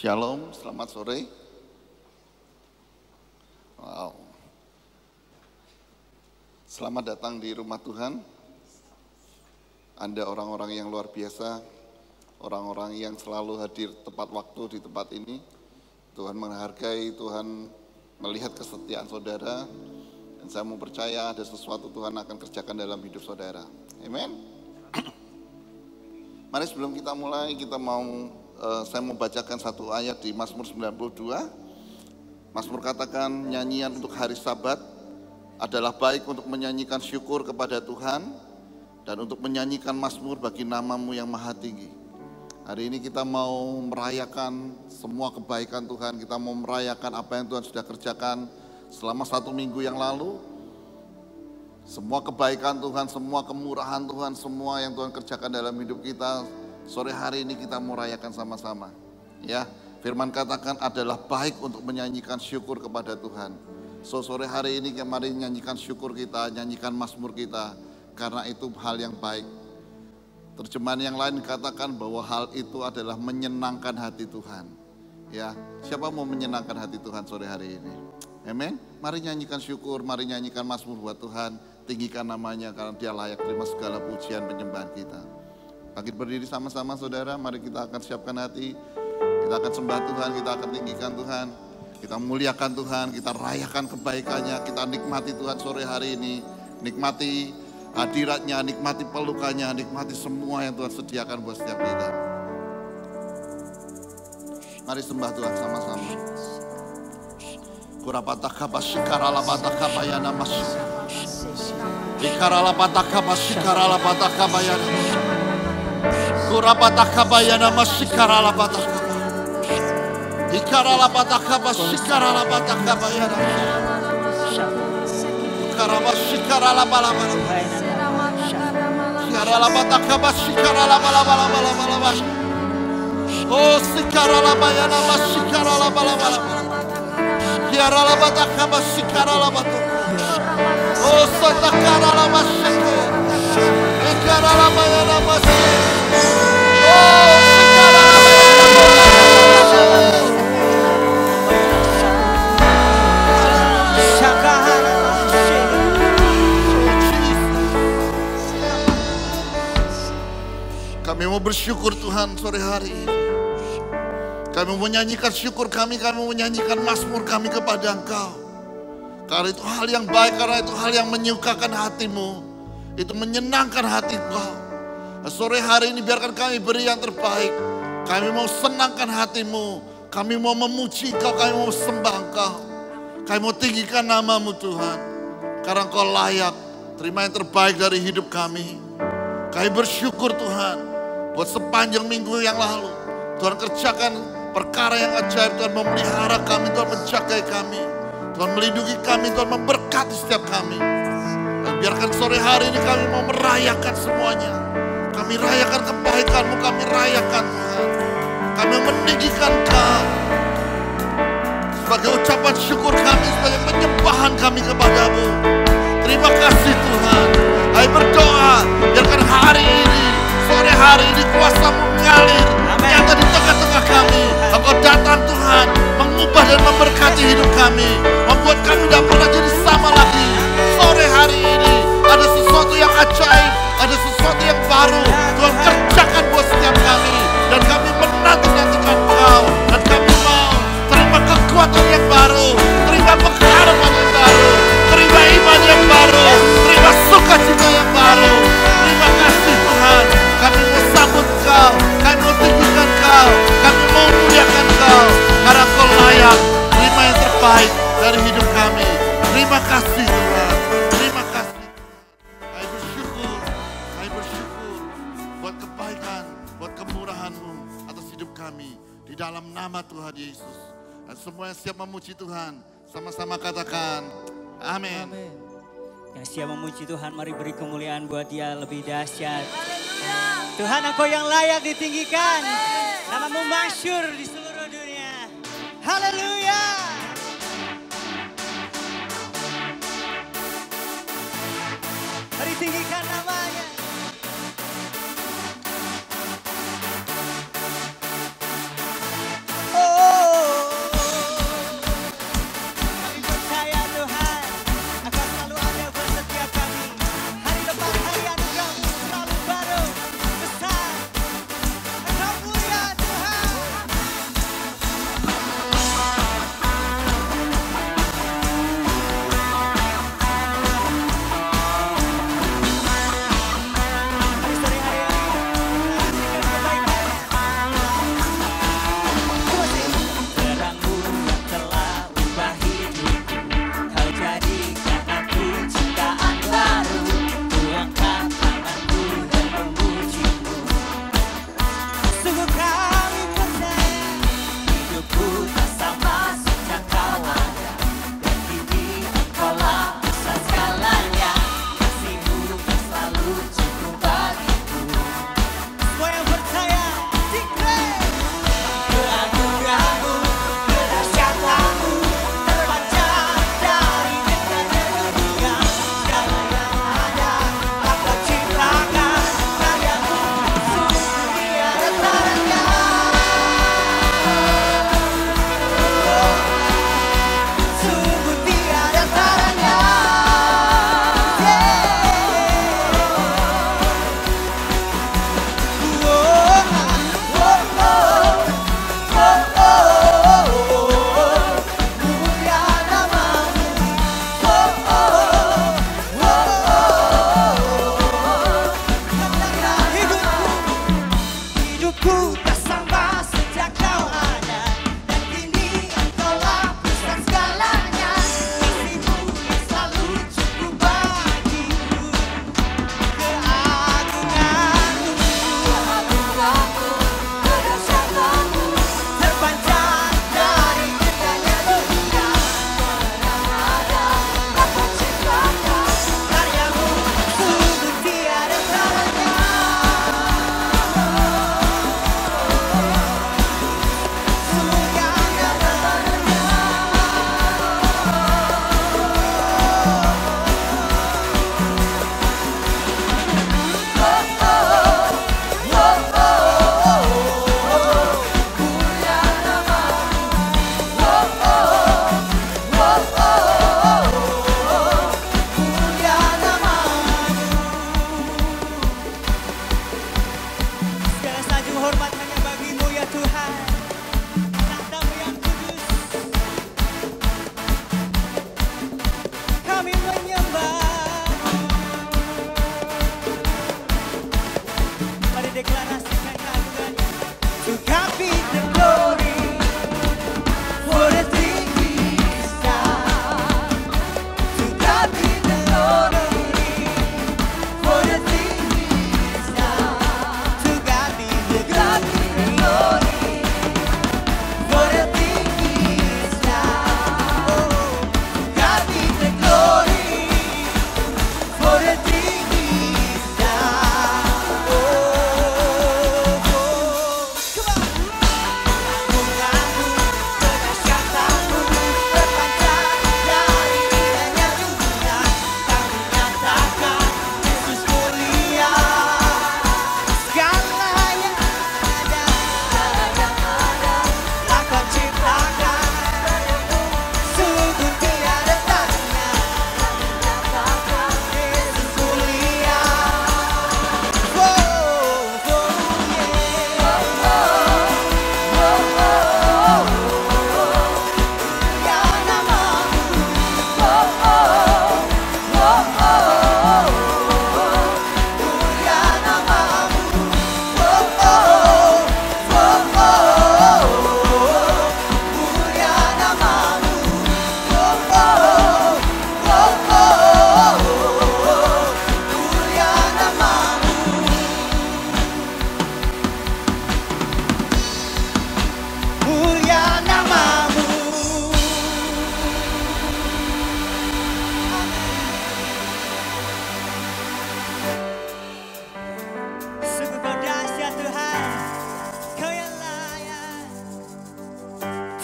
Shalom, selamat sore. Wow. Selamat datang di rumah Tuhan. Anda orang-orang yang luar biasa, orang-orang yang selalu hadir tepat waktu di tempat ini. Tuhan menghargai, Tuhan melihat kesetiaan saudara, dan saya mau percaya ada sesuatu Tuhan akan kerjakan dalam hidup saudara. Amin. Mari sebelum kita mulai, saya mau bacakan satu ayat di Mazmur 92. Mazmur katakan, nyanyian untuk hari Sabat adalah baik untuk menyanyikan syukur kepada Tuhan dan untuk menyanyikan mazmur bagi nama-Mu yang maha tinggi. Hari ini kita mau merayakan semua kebaikan Tuhan, kita mau merayakan apa yang Tuhan sudah kerjakan selama 1 minggu yang lalu. Semua kebaikan Tuhan, semua kemurahan Tuhan, semua yang Tuhan kerjakan dalam hidup kita, sore hari ini kita mau rayakan sama-sama. Ya, firman katakan adalah baik untuk menyanyikan syukur kepada Tuhan. So sore hari ini mari nyanyikan syukur kita, nyanyikan mazmur kita, karena itu hal yang baik. Terjemahan yang lain katakan bahwa hal itu adalah menyenangkan hati Tuhan. Ya, siapa mau menyenangkan hati Tuhan sore hari ini? Amin. Mari nyanyikan syukur, mari nyanyikan mazmur buat Tuhan. Tinggikan namanya karena dia layak terima segala pujian penyembahan kita. Bangkit berdiri sama-sama saudara, mari kita akan siapkan hati. Kita akan sembah Tuhan, kita akan tinggikan Tuhan. Kita muliakan Tuhan, kita rayakan kebaikannya, kita nikmati Tuhan sore hari ini. Nikmati hadiratnya, nikmati pelukannya, nikmati semua yang Tuhan sediakan buat setiap kita. Mari sembah Tuhan sama-sama. Kurapataka basikara lapataka bayana masik. Ikara lapataka basikara lapataka bayana. Kurapataka bayana masikara lapataka. Ikara lapataka basikara lapataka bayana. Ikara basikara lapalapa. Ikara lapataka basikara lapalapa. Oh sikara labayana masikara lapalapa. Ikara lapataka basikara lapatu. Oh satakara lamasike. Ikara labayana masike. Oh sikara labayana masike. Kami mau bersyukur Tuhan sore hari ini. Kami mau menyanyikan syukur kami mau menyanyikan mazmur kami kepada Engkau. Karena itu hal yang baik, karena itu hal yang menyukakan hatimu. Itu menyenangkan hati Engkau. Sore hari ini biarkan kami beri yang terbaik. Kami mau senangkan hatimu. Kami mau memuji Engkau, kami mau sembah Engkau. Kami mau tinggikan nama-Mu Tuhan. Karena Engkau layak, terima yang terbaik dari hidup kami. Kami bersyukur Tuhan. Buat sepanjang minggu yang lalu, Tuhan kerjakan perkara yang ajaib. Tuhan memelihara kami, Tuhan menjaga kami. Tuhan melindungi kami, Tuhan memberkati setiap kami. Dan biarkan sore hari ini kami mau merayakan semuanya. Kami rayakan kebaikan-Mu, kami rayakan Tuhan. Kami meninggikan Kau. Sebagai ucapan syukur kami, sebagai penyembahan kami kepada-Mu. Terima kasih Tuhan. Kami berdoa, biarkan hari ini, sore hari ini kuasa-Mu mengalir nyata di tengah-tengah kami. Engkau datang Tuhan, mengubah dan memberkati hidup kami, membuat kami tidak pernah jadi sama lagi. Sore hari ini ada sesuatu yang ajaib, ada sesuatu yang baru. Tuhan kerjakan buat setiap kami, dan kami menanti-nantikan Kau. Dan kami mau terima kekuatan yang baru, terima pengharapan yang baru, terima iman yang baru, terima sukacita yang baru. Terima kasih Tuhan. Kami mau sambut Kau, kami mau tinggikan Kau, kami mau muliakan Kau. Karena Kau layak, terima yang terbaik dari hidup kami. Terima kasih Tuhan, terima kasih. Kami bersyukur buat kebaikan, buat kemurahan-Mu atas hidup kami. Di dalam nama Tuhan Yesus. Dan semua yang siap memuji Tuhan, sama-sama katakan, amin. Yang siap memuji Tuhan, mari beri kemuliaan buat Dia lebih dahsyat. Tuhan, Engkau yang layak ditinggikan. Nama-Mu masyhur di seluruh dunia. Haleluya. Mari tinggikan nama-Nya. Oh.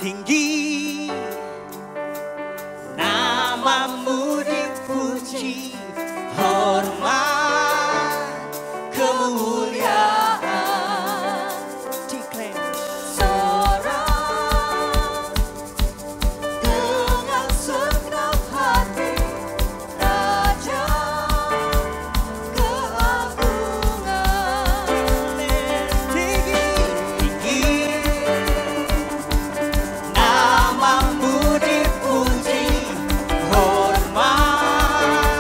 tinggi, namamu dipuji, hormat, kemuliaan. Declare. Sorak dengan segenap hati, Raja keagungan. Tinggi, namamu dipuji, hormat,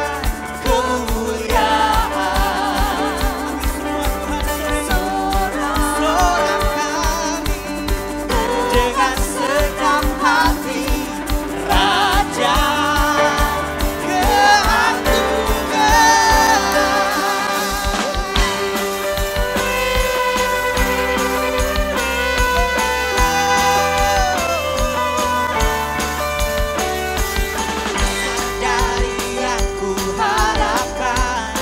kemuliaan. Sorak kami dengan segenap hati, Raja dari yang ku harapkan,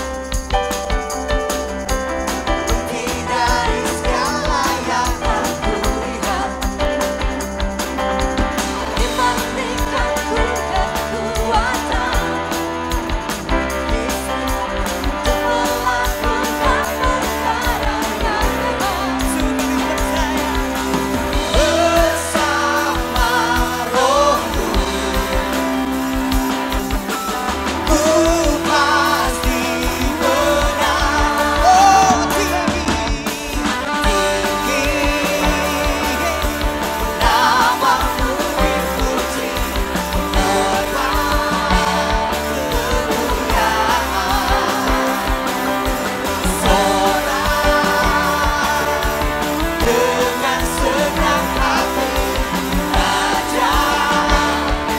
lebih dari segala yang aku lihat. Dibandingkan kekuatan, untuk melakukan perkara yang hebat. Sungguh percaya bersama Rohmu, ku pasti menang. Oh tinggi, namamu dipuji, hormat, kemuliaan. Sorak dengan segenap hati, Raja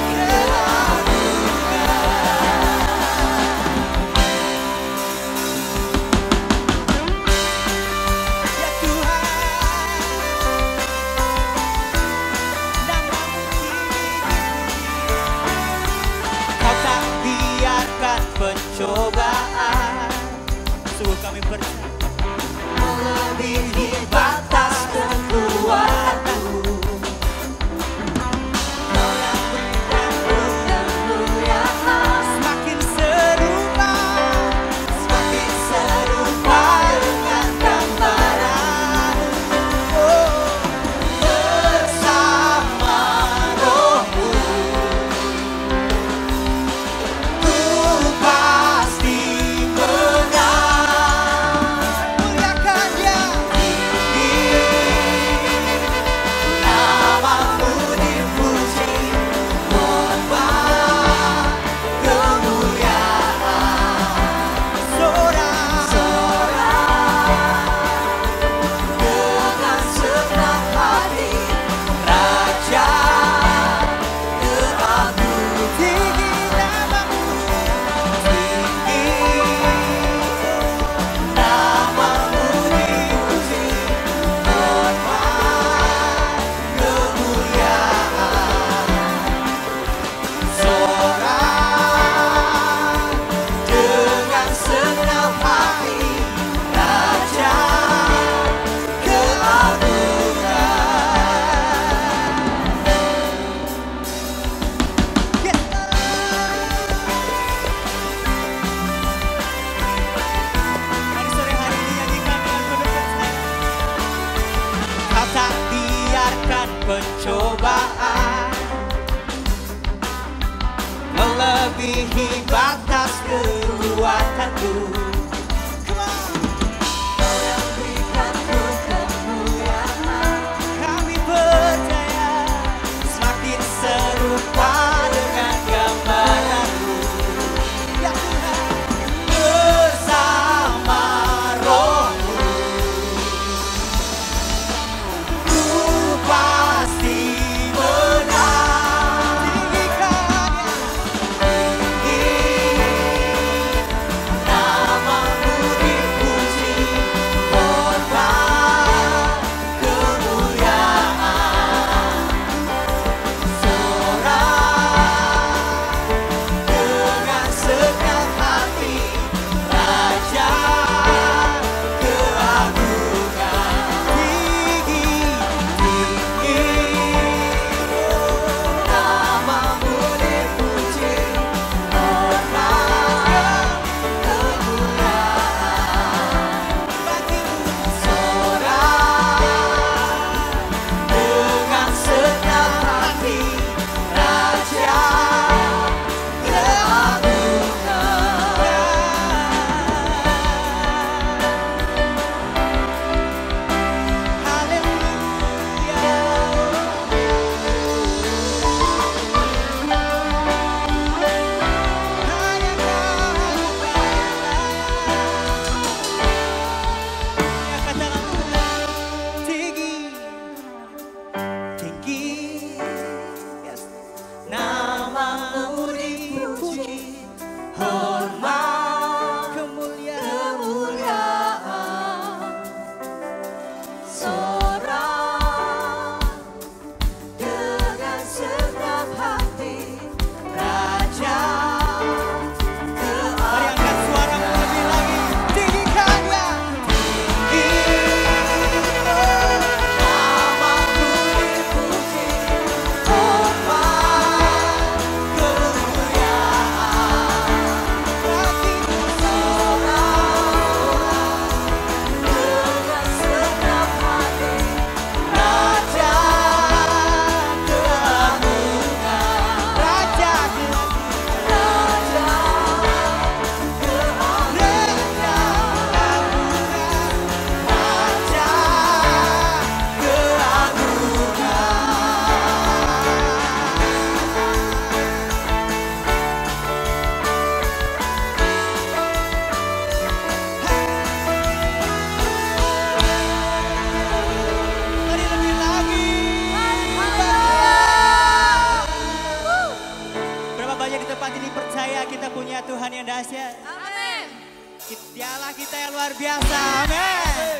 keagungan. Ya Tuhan, namamu dipuji. Kau tak biarkan pencobaan, sungguh kami percaya, melebihi batas kekuatanmu. Kau yang berikan kemuliaan, semakin serupa dengan gambaranmu. Oh, bersama Rohmu, ku pasti menang. Muliakan Dia, namamu dipuji, hormat, kemuliaan. Sorak Dengan segenap hati, Raja keagungan. Tinggi namamu, namamu dipuji, hormat, kemuliaan. Sorak dengan segenap hati, Raja keagungan. Mari sore hari ini nyanyikan dengan penuh percaya. Kau tak biarkan pencobaan melebihi batas kekuatanku. Come on. Kau yang berikan kemuliaan, Kami percaya semakin serupa dengan gambaranmu. Ya Tuhan, bersama Rohmu, ku pasti menang. Tinggikan Dia, tinggi, namamu dahsyat. Amin. Dialah kita yang luar biasa. Amin.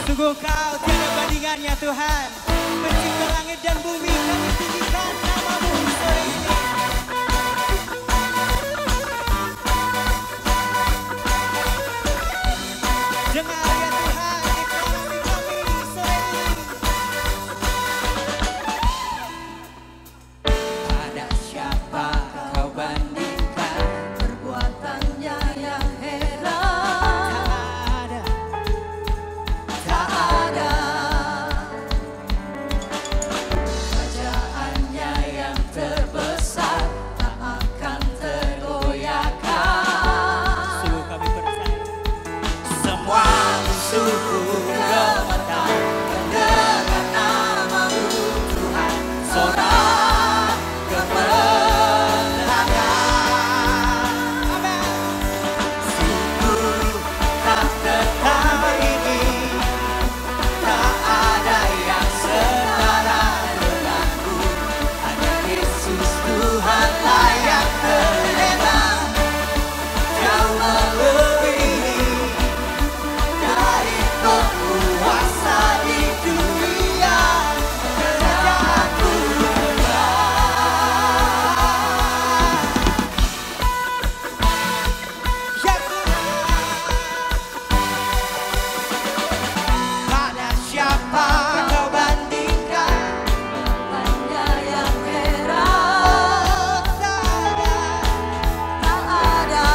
Sungguh Kau tiada bandingannya Tuhan. Pencipta langit dan bumi, kami tinggikan nama-Mu sore ini. Dengar ya Tuhan, deklarasi kami sore ini. Ada siapa Kau bandingkan Perbuatannya yang heran. Tak ada. Kerajaannya yang terbesar tak akan tergoyahkan. Sungguh kami percaya semua musuhku gemetar Dengan nama-Mu Tuhan, sorak kemenangan. Amin. Sungguh tak tertandingi, tak ada yang setara denganmu. Hanya Yesus Tuhanlah yang terhebat, jauh melebihi dari penguasa di dunia. Kerajaanku Ya Tuhan, pada siapa Kau bandingkan? hanya yang heran. Tak ada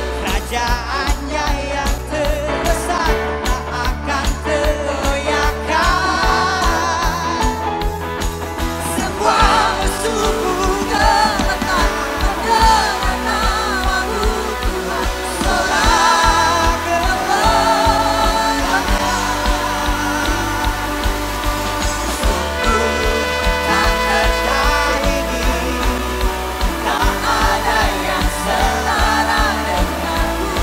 Kerajaannya yang terbesar tak akan tergoyahkan. semua musuhku gemetar dengan nama-Mu Tuhan, sorak kemenangan. Sungguh tak tertandingi, tak ada yang setara denganmu.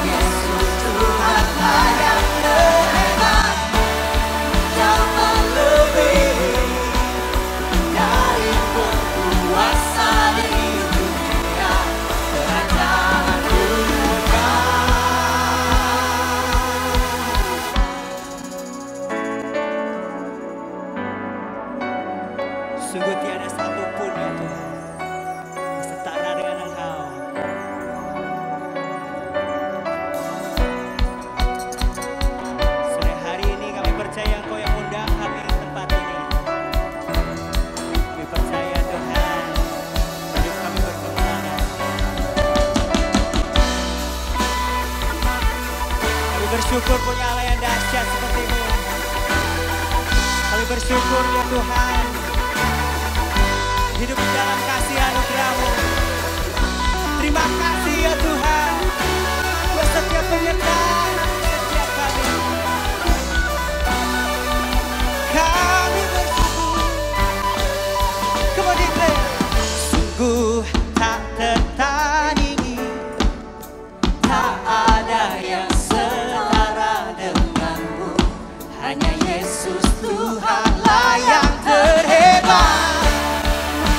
Yesus Tuhanlah yang terhebat, jauh melebihi dari penguasa di dunia. Kerajaanku Sungguh tiada satupun ya Tuhan yang setara dengan Engkau. Sore hari ini kami percaya Engkau yang undang kami ke tempat ini. Kami percaya Tuhan, hidup kami berkemenangan. Kami bersyukur punya Allah yang dahsyat seperti-Mu. Kami bersyukur ya Tuhan, hidup di dalam kasih anugerah-Mu. Terima kasih ya Tuhan, buat setiap penyertaan setiap kami. Kami bersyukur. Come on, declare. Sungguh tak tertandingi, tak ada yang setara denganmu. Hanya Yesus Tuhanlah yang terhebat,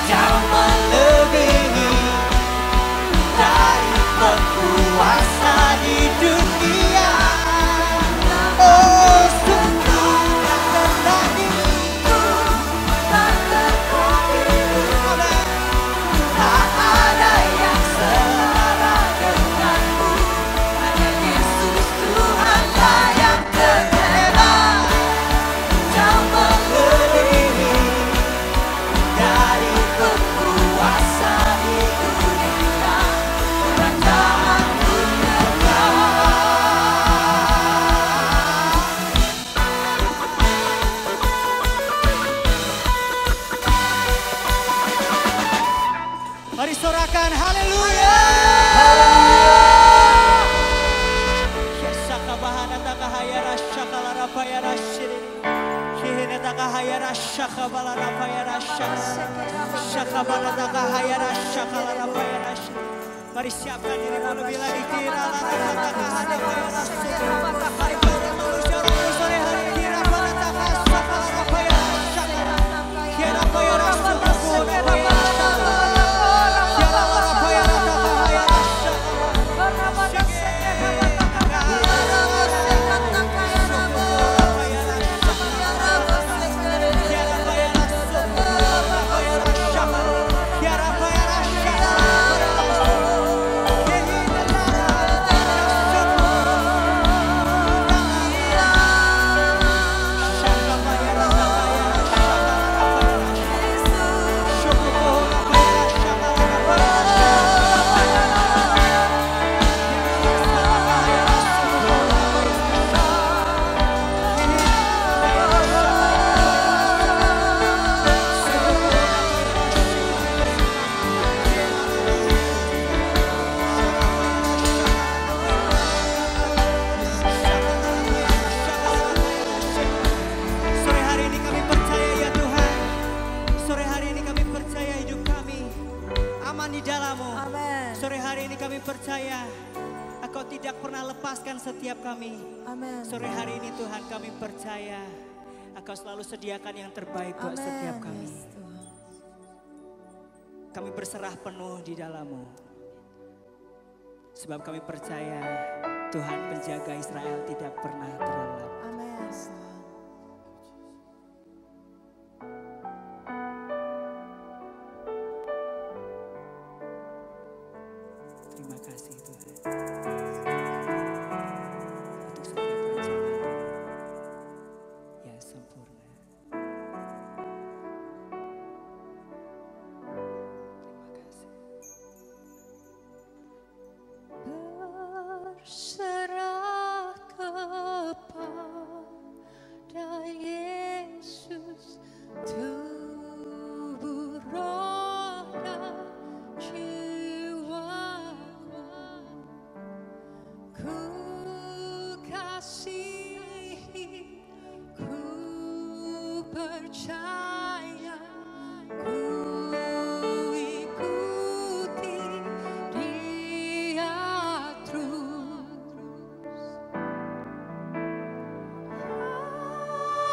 jauh melebihi dari penguasa di dunia. Oh, sungguh tak tertandingi, tak tertandingi. Tak ada yang setara denganmu. Hanya Yesus Tuhanlah yang terhebat, jauh melebihi dari penguasa di dunia. Kerajaanku mari sorakan haleluya. Shaka bahana takahaya rashaka larapaya rashiri. Kihine takahaya rashaka balarapaya rashaka. Shaka bala takahaya rashaka larapaya rashiri. Mari siapkan diri lebih lagi kira takahaya rashaka. Mari pada manusia sore hari kira pada takahaya rashaka larapaya tidak pernah lepaskan setiap kami. Amin. Sore hari ini Tuhan kami percaya Engkau selalu sediakan yang terbaik buat setiap kami. Yes, Tuhan. Kami berserah penuh di dalam-Mu. Sebab kami percaya Tuhan penjaga Israel tidak pernah terlelap. Amin. Yes, Tuhan. Terima kasih Tuhan. Untuk setiap rancangan yang sempurna. Terima kasih. Berserah kepada Yesus, tubuh, roh, dan jiwaku. Ku kasihi, ku percaya, ku ikuti Dia terus.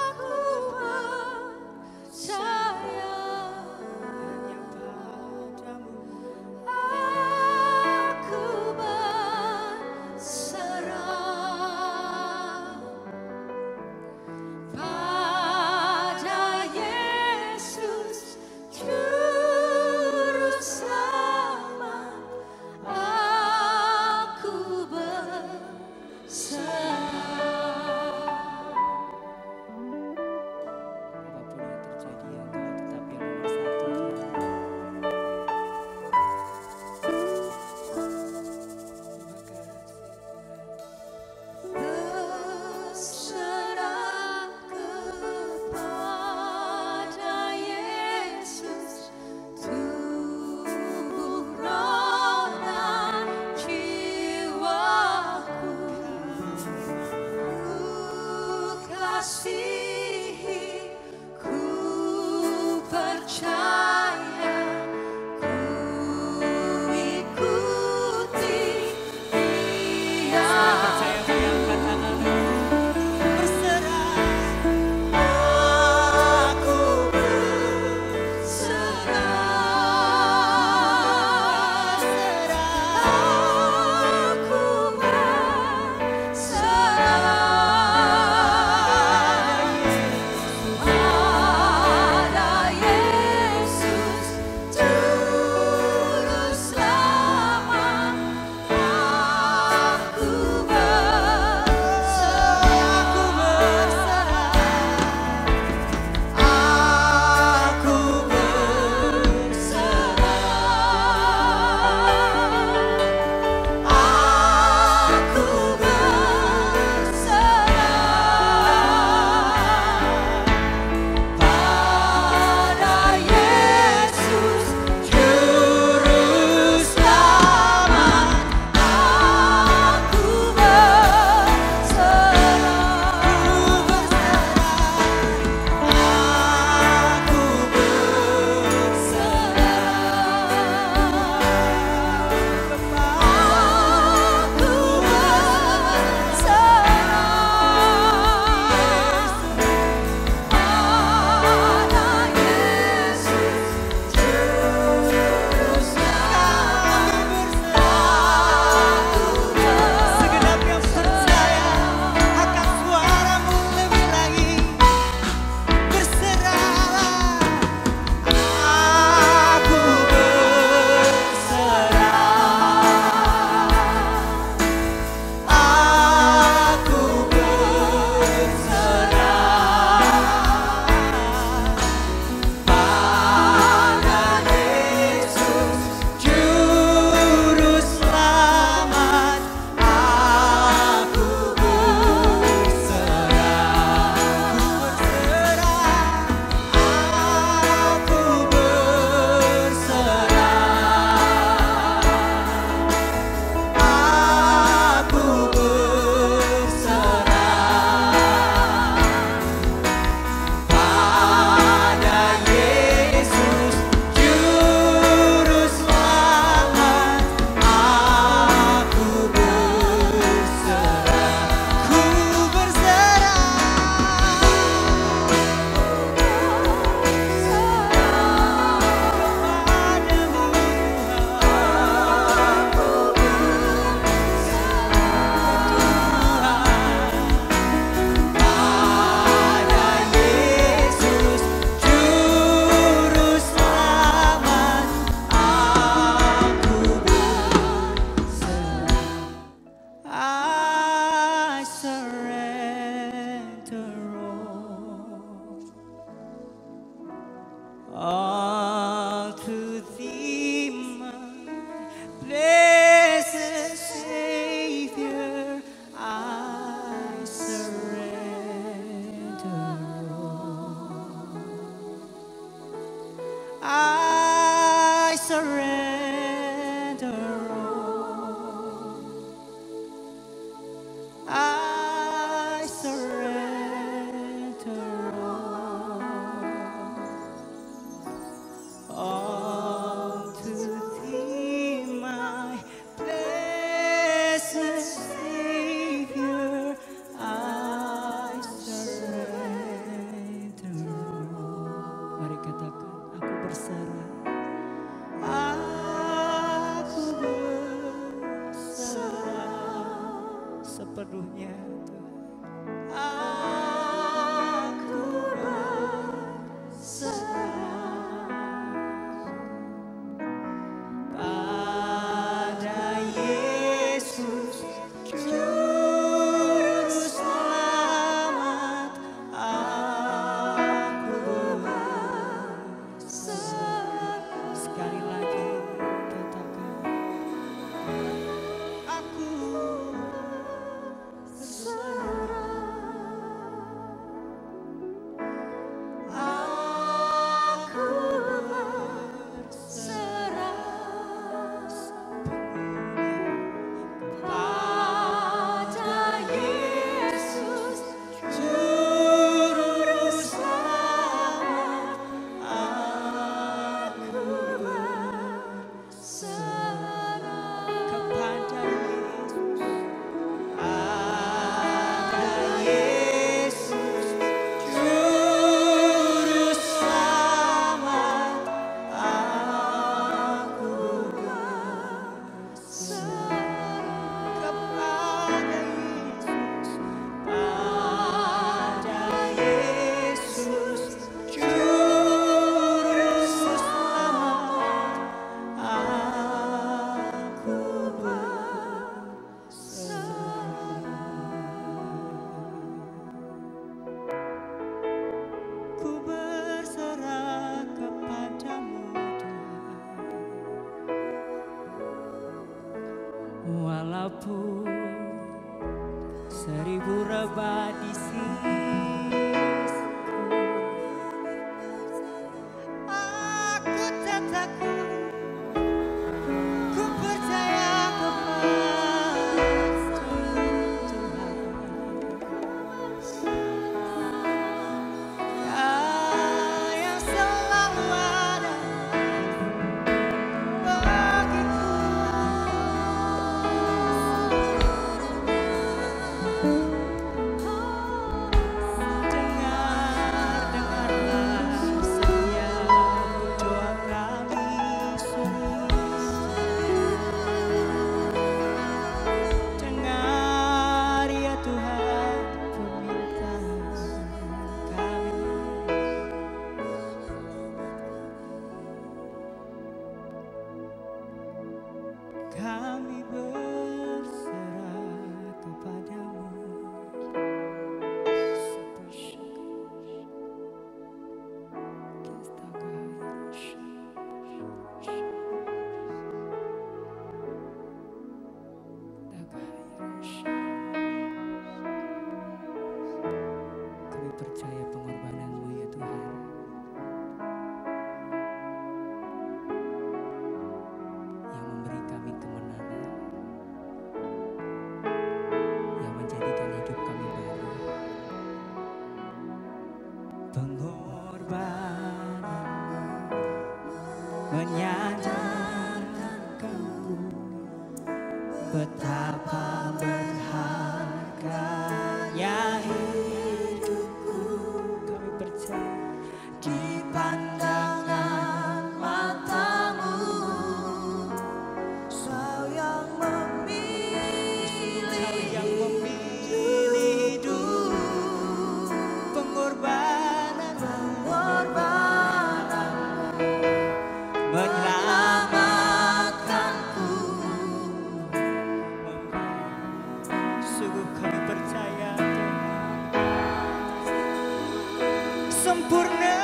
Aku percaya hanya padamu. Aku berserah pada Yesus. sepenuhnya. Aku berserah pada Yesus Juru Selamat. Aku berserah. sekali lagi katakan, aku walaupun 1000 rebah di sisiku, aku tak takut, ku percaya kepada Tuhan. Kau yang selalu ada bagiku. Dengarlah setiap doa kami serius. Dengar ya Tuhan permintaan kami. Kami berserah kepadamu. Kami percaya pengorbanan-Mu ya Tuhan. Yang memberi kami kemenangan, yang menjadikan hidup kami baru. Pengorbanan-Mu menyadarkanku betapa berharganya hidupku. Kami percaya di pandangan Matamu, Kau yang memilih hidup. Pengorbanan-Mu menyelamatkanku. sungguh kami percaya sempurna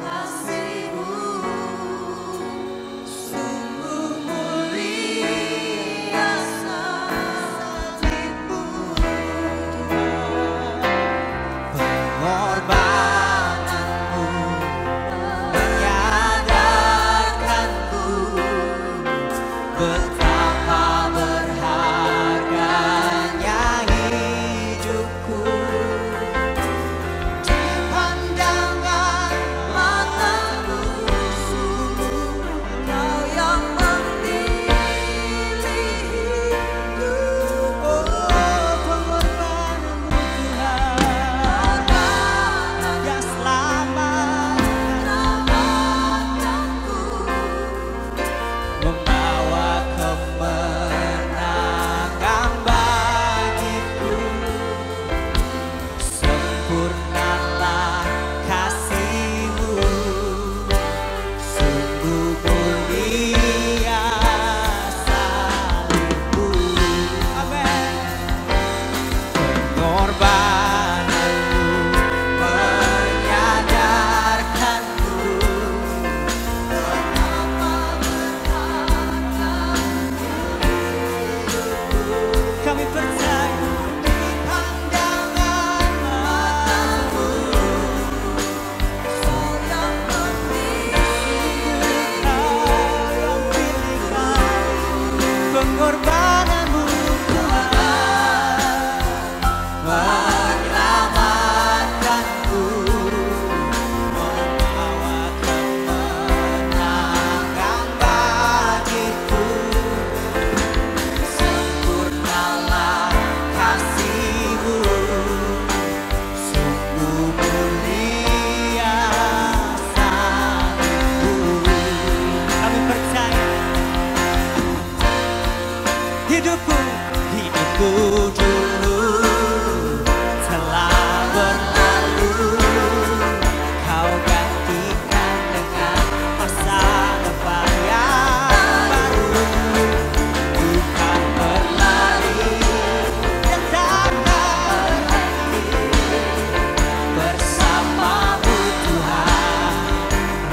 Kasih-Mu sungguh mulia salib-Mu. pengorbanan-Mu menyadarkanku betapa berharga pengorbananmu Tuhan, menyelamatkanku, membawa kemenangan bagiku. Sempurnalah kasih-Mu, sungguh mulia salib-Mu. Kami percaya hidupku dulu telah berlalu, Kau gantikan dengan masa depan yang baru. Bukan berlari dan takkan berhenti, bersama-Mu Tuhan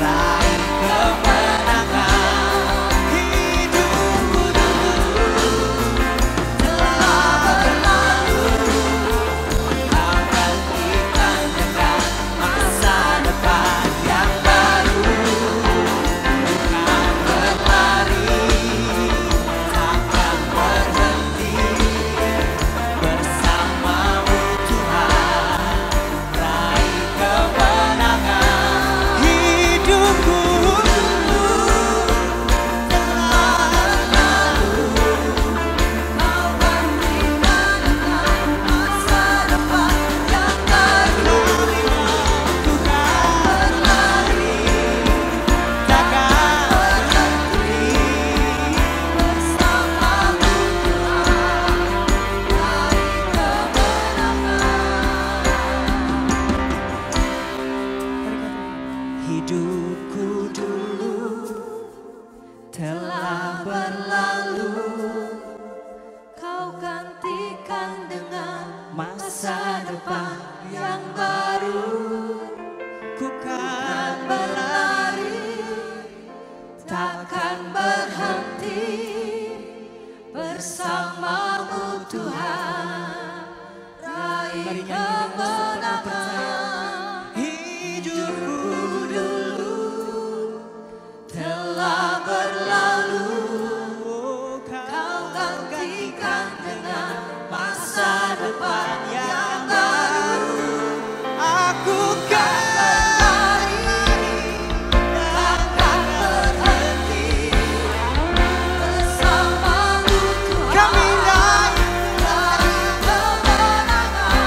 raih kemenangan. Hidupku dulu telah berlalu, Kau gantikan dengan masa depan yang baru. Bukan berlari, takkan berhenti, bersama-Mu Tuhan raih kemenangan. Hidupku dulu telah berlalu, Kau gantikan dengan masa depan yang baru. Bukan berlari, takkan berhenti, bersama-Mu Tuhan raih kemenangan. Hidupku dulu telah berlalu, Kau gantikan dengan masa depan yang baru. Ku kan berlari, takkan berhenti, bersama-Mu Tuhan raih kemenangan. Hidupku dulu telah berlalu, Kau gantikan dengan masa depan yang baru. Aku kan berlari, takkan berhenti, bersama-Mu Tuhan kami raih kemenangan.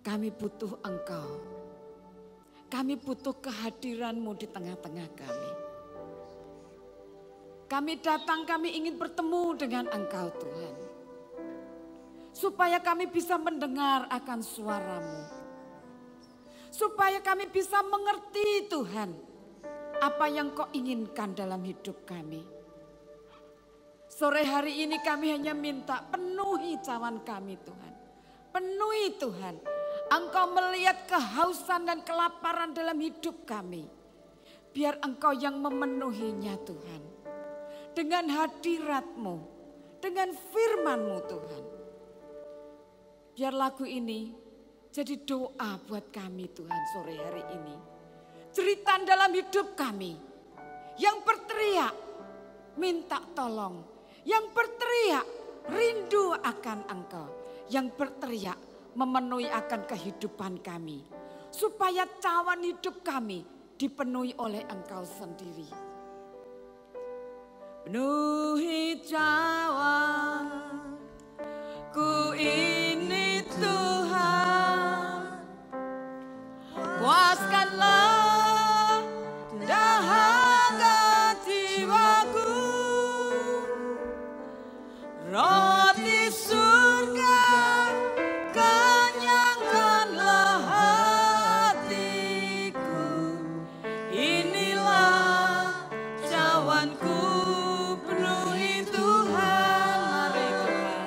Kami butuh Engkau. Kami butuh kehadiran-Mu di tengah-tengah kami. Kami datang, kami ingin bertemu dengan Engkau Tuhan. Supaya kami bisa mendengar akan suara-Mu. Supaya kami bisa mengerti Tuhan, apa yang Kau inginkan dalam hidup kami. Sore hari ini kami hanya minta penuhi cawan kami Tuhan. Penuhi Tuhan. Engkau melihat kehausan dan kelaparan dalam hidup kami. Biar Engkau yang memenuhinya Tuhan. Dengan hadirat-Mu, dengan firman-Mu Tuhan. Biar lagu ini jadi doa buat kami Tuhan sore hari ini. Cerita dalam hidup kami yang berteriak minta tolong. Yang berteriak rindu akan Engkau. Yang berteriak memenuhi akan kehidupan kami. Supaya cawan hidup kami dipenuhi oleh Engkau sendiri. Penuhi cawan ku ini Tuhan. Puaskanlah dahaga jiwaku. Roti surga kenyangkanlah hatiku. Inilah cawanku, penuhi Tuhan. Mari Tuhan.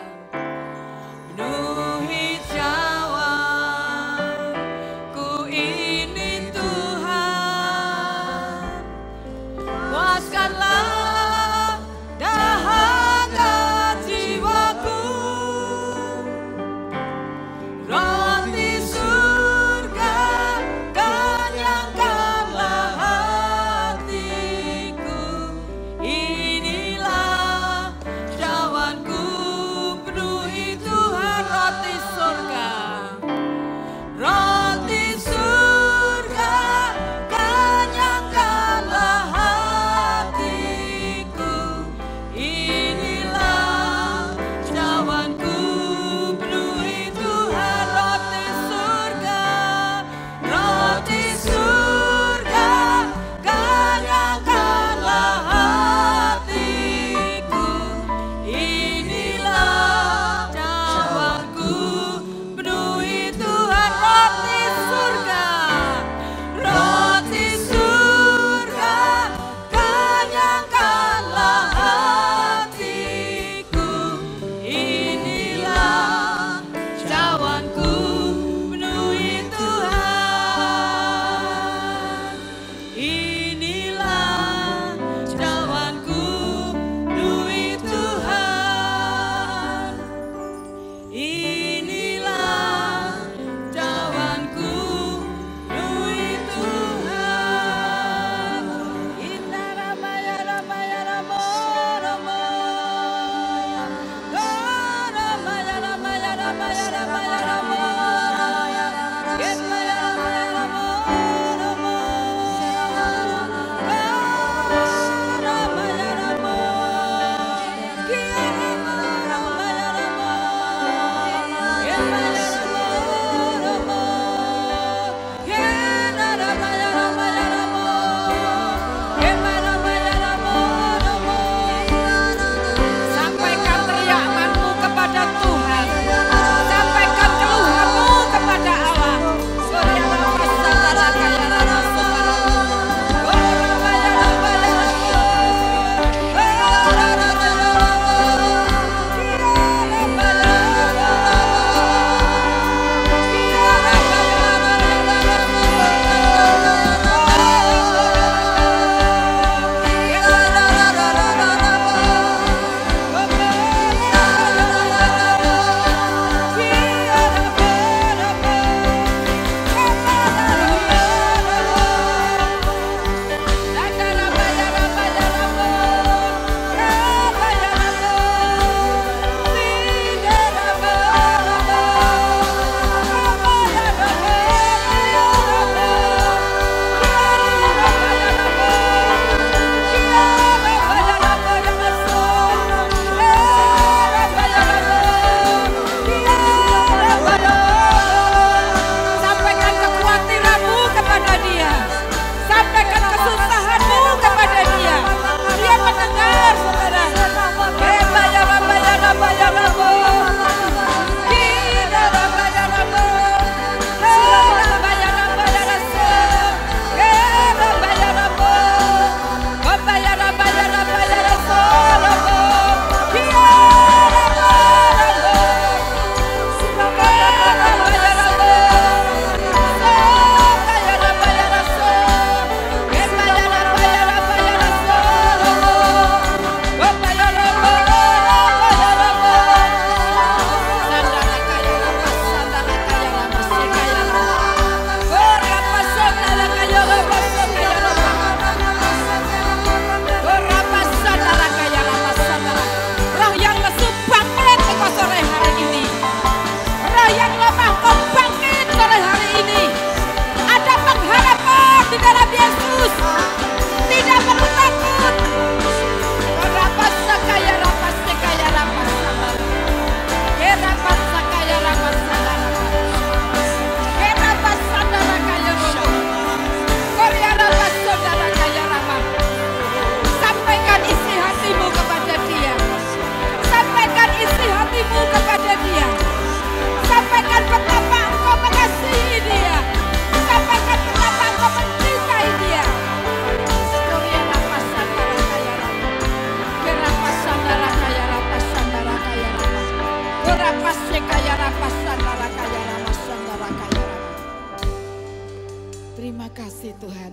Terima kasih Tuhan.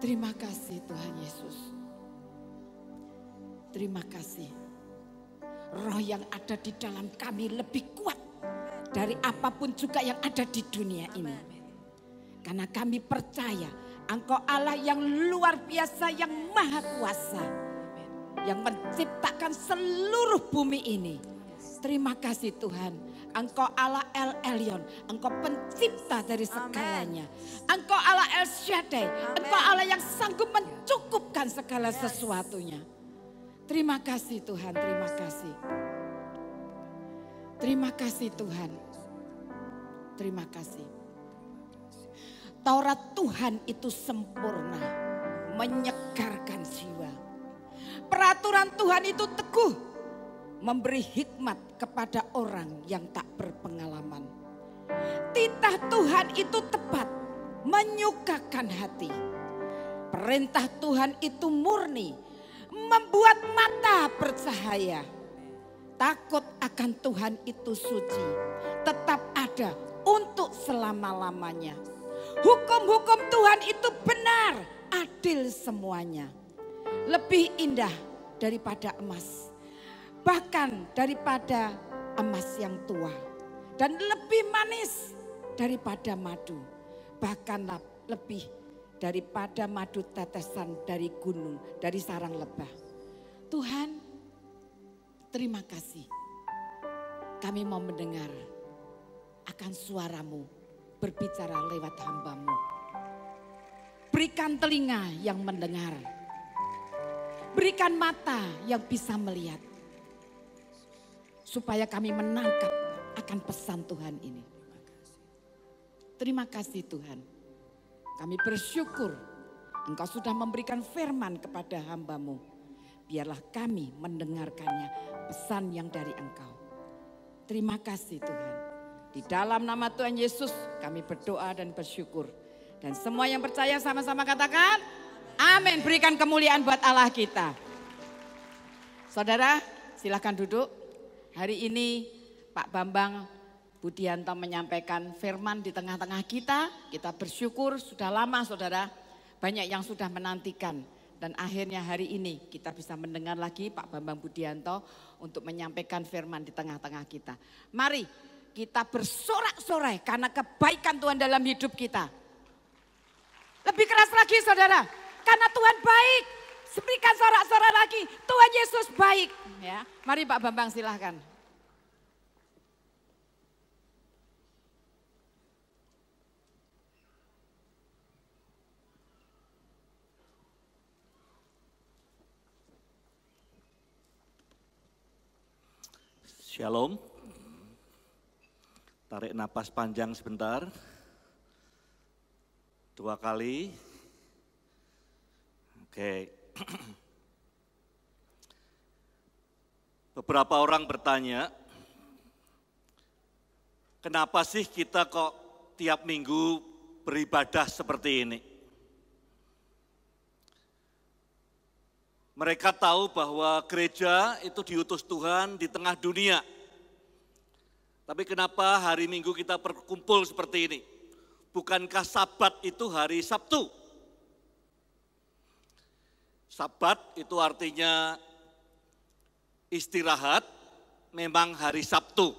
Terima kasih Tuhan Yesus. Terima kasih. Roh yang ada di dalam kami lebih kuat dari apapun juga yang ada di dunia ini. Karena kami percaya Engkau Allah yang luar biasa, yang maha kuasa, yang menciptakan seluruh bumi ini. Terima kasih Tuhan. Engkau Allah El Elyon, Engkau pencipta dari segalanya. Engkau Allah El Shaddai, Engkau Allah yang sanggup mencukupkan segala sesuatunya. Terima kasih Tuhan, terima kasih. Terima kasih Tuhan. Terima kasih. Taurat Tuhan itu sempurna, menyegarkan jiwa. Peraturan Tuhan itu teguh, memberi hikmat kepada orang yang tak berpengalaman. Titah Tuhan itu tepat, menyukakan hati. Perintah Tuhan itu murni, membuat mata bercahaya. Takut akan Tuhan itu suci, tetap ada untuk selama-lamanya. Hukum-hukum Tuhan itu benar, adil semuanya. Lebih indah daripada emas, bahkan daripada emas yang tua. Dan lebih manis daripada madu, bahkan lebih daripada madu tetesan dari gunung, dari sarang lebah. Tuhan, terima kasih. Kami mau mendengar akan suara-Mu berbicara lewat hamba-Mu. Berikan telinga yang mendengar. Berikan mata yang bisa melihat. Supaya kami menangkap akan pesan Tuhan ini. Terima kasih Tuhan. Kami bersyukur Engkau sudah memberikan firman kepada hamba-Mu. Biarlah kami mendengarkannya, pesan yang dari Engkau. Terima kasih Tuhan. Di dalam nama Tuhan Yesus kami berdoa dan bersyukur. Dan semua yang percaya sama-sama katakan amin. Berikan kemuliaan buat Allah kita. Saudara silakan duduk. Hari ini Pak Bambang Budianto menyampaikan firman di tengah-tengah kita. Kita bersyukur sudah lama saudara. Banyak yang sudah menantikan. Dan akhirnya hari ini kita bisa mendengar lagi Pak Bambang Budianto untuk menyampaikan firman di tengah-tengah kita. Mari kita bersorak-sorai karena kebaikan Tuhan dalam hidup kita. Lebih keras lagi saudara, karena Tuhan baik. Berikan sorak-sorai lagi, Tuhan Yesus baik. Ya, mari Pak Bambang silahkan. Shalom. Tarik napas panjang sebentar. 2 kali. Oke. Beberapa orang bertanya, kenapa sih kita kok tiap minggu beribadah seperti ini? Mereka tahu bahwa gereja itu diutus Tuhan di tengah dunia. Tapi kenapa hari Minggu kita berkumpul seperti ini? Bukankah Sabat itu hari Sabtu? Sabat itu artinya istirahat, memang hari Sabtu.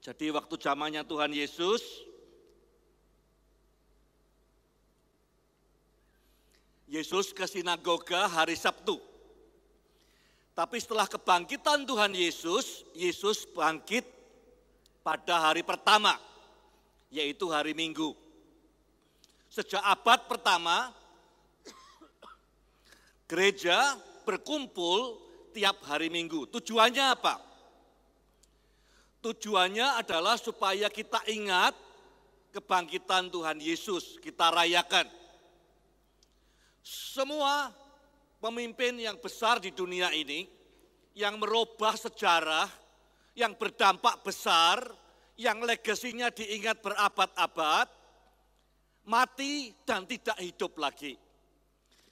Jadi waktu zamannya Tuhan Yesus, Yesus ke sinagoga hari Sabtu. Tapi setelah kebangkitan Tuhan Yesus, Yesus bangkit pada hari pertama, yaitu hari Minggu. Sejak abad pertama, gereja berkumpul tiap hari Minggu. Tujuannya apa? Tujuannya adalah supaya kita ingat kebangkitan Tuhan Yesus, kita rayakan. Semua pemimpin yang besar di dunia ini, yang merubah sejarah, yang berdampak besar, yang legasinya diingat berabad-abad, mati dan tidak hidup lagi.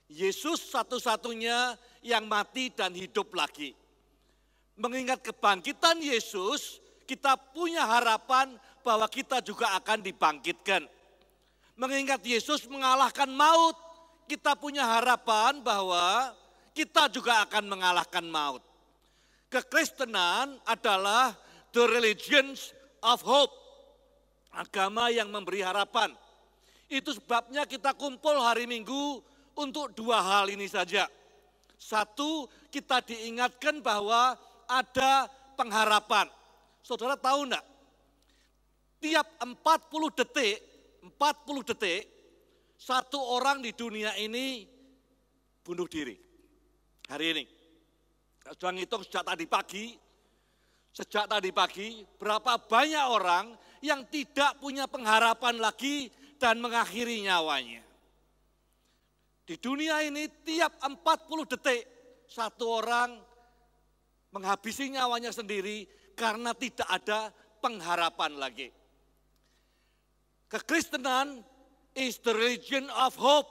Yesus satu-satunya yang mati dan hidup lagi. Mengingat kebangkitan Yesus, kita punya harapan bahwa kita juga akan dibangkitkan. Mengingat Yesus mengalahkan maut, kita punya harapan bahwa kita juga akan mengalahkan maut. Kekristenan adalah the religion of hope. Agama yang memberi harapan. Itu sebabnya kita kumpul hari Minggu untuk dua hal ini saja. Satu, kita diingatkan bahwa ada pengharapan. Saudara tahu enggak? Tiap 40 detik, satu orang di dunia ini bunuh diri. Hari ini. Sudah ngitung sejak tadi pagi, berapa banyak orang yang tidak punya pengharapan lagi dan mengakhiri nyawanya. Di dunia ini tiap 40 detik, satu orang menghabisi nyawanya sendiri karena tidak ada pengharapan lagi. Kekristenan is the religion of hope.